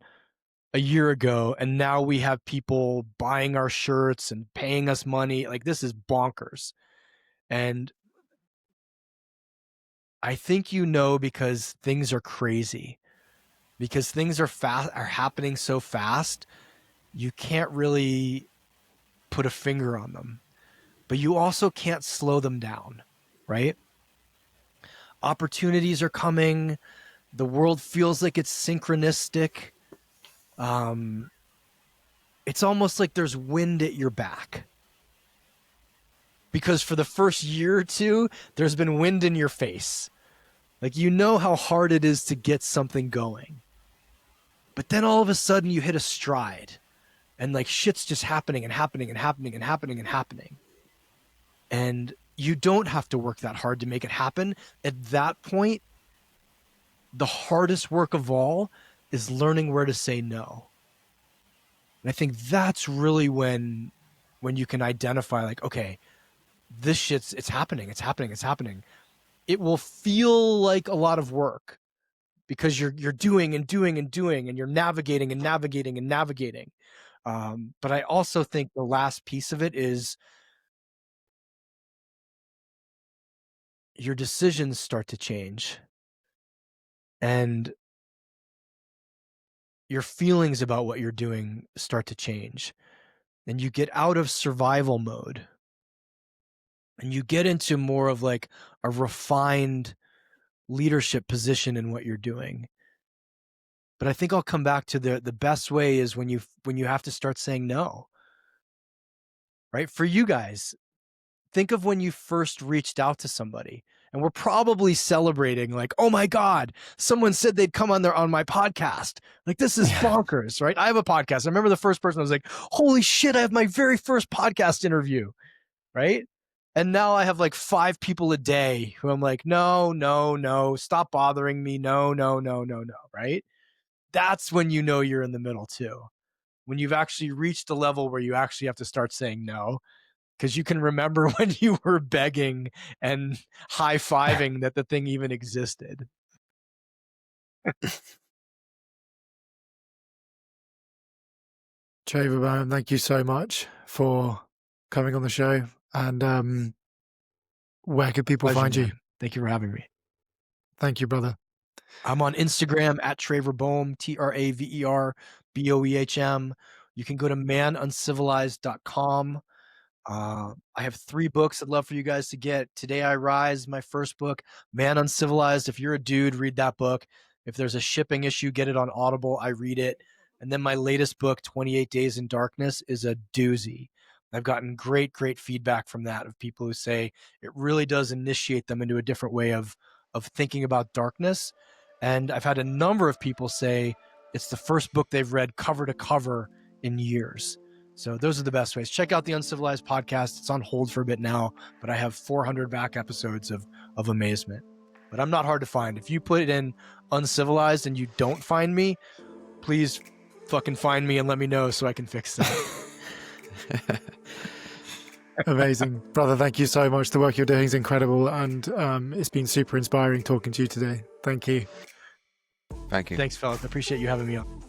S2: a year ago, and now we have people buying our shirts and paying us money. Like, this is bonkers. And I think because things are crazy, because things are happening so fast, you can't really put a finger on them, but you also can't slow them down, right? Opportunities are coming. The world feels like it's synchronistic. It's almost like there's wind at your back, because for the first year or two, there's been wind in your face. Like, you know how hard it is to get something going. But then all of a sudden you hit a stride, and like shit's just happening and happening and happening and happening and happening. And you don't have to work that hard to make it happen. At that point, the hardest work of all is learning where to say no. And I think that's really when you can identify, like, okay, this it's happening. It will feel like a lot of work because you're doing and doing and doing, and you're navigating and navigating and navigating. But I also think the last piece of it is your decisions start to change, and your feelings about what you're doing start to change, and you get out of survival mode and you get into more of like a refined leadership position in what you're doing. But I think I'll come back to the best way is when you have to start saying no, right? For you guys, think of when you first reached out to somebody, and we're probably celebrating like, oh my God, someone said they'd come on my podcast. Like, this is bonkers, right? I have a podcast. I remember the first person, I was like, holy shit, I have my very first podcast interview, right? And now I have like 5 people a day who I'm like, no, stop bothering me. No, right? That's when you know you're in the middle too. When you've actually reached a level where you actually have to start saying no, because you can remember when you were begging and high-fiving that the thing even existed.
S3: Traver Boehm, thank you so much for coming on the show. And where can people
S2: Pleasure,
S3: find you?
S2: man. Thank you for having me.
S3: Thank you, brother.
S2: I'm on Instagram at Traver Boehm, TraverBoehm. You can go to manuncivilized.com. I have 3 books I'd love for you guys to get. Today I Rise, my first book. Man Uncivilized, if you're a dude, read that book. If there's a shipping issue, get it on Audible. I read it. And then my latest book, 28 Days in Darkness, is a doozy. I've gotten great feedback from that, of people who say it really does initiate them into a different way of thinking about darkness. And I've had a number of people say it's the first book they've read cover to cover in years. So those are the best ways. Check out the Uncivilized Podcast. It's on hold for a bit now, but I have 400 back episodes of amazement. But I'm not hard to find. If you put it in Uncivilized and you don't find me, please fucking find me and let me know so I can fix that.
S3: Amazing. Brother, thank you so much. The work you're doing is incredible, and it's been super inspiring talking to you today. Thank you.
S1: Thank you.
S2: Thanks, fellas. I appreciate you having me on.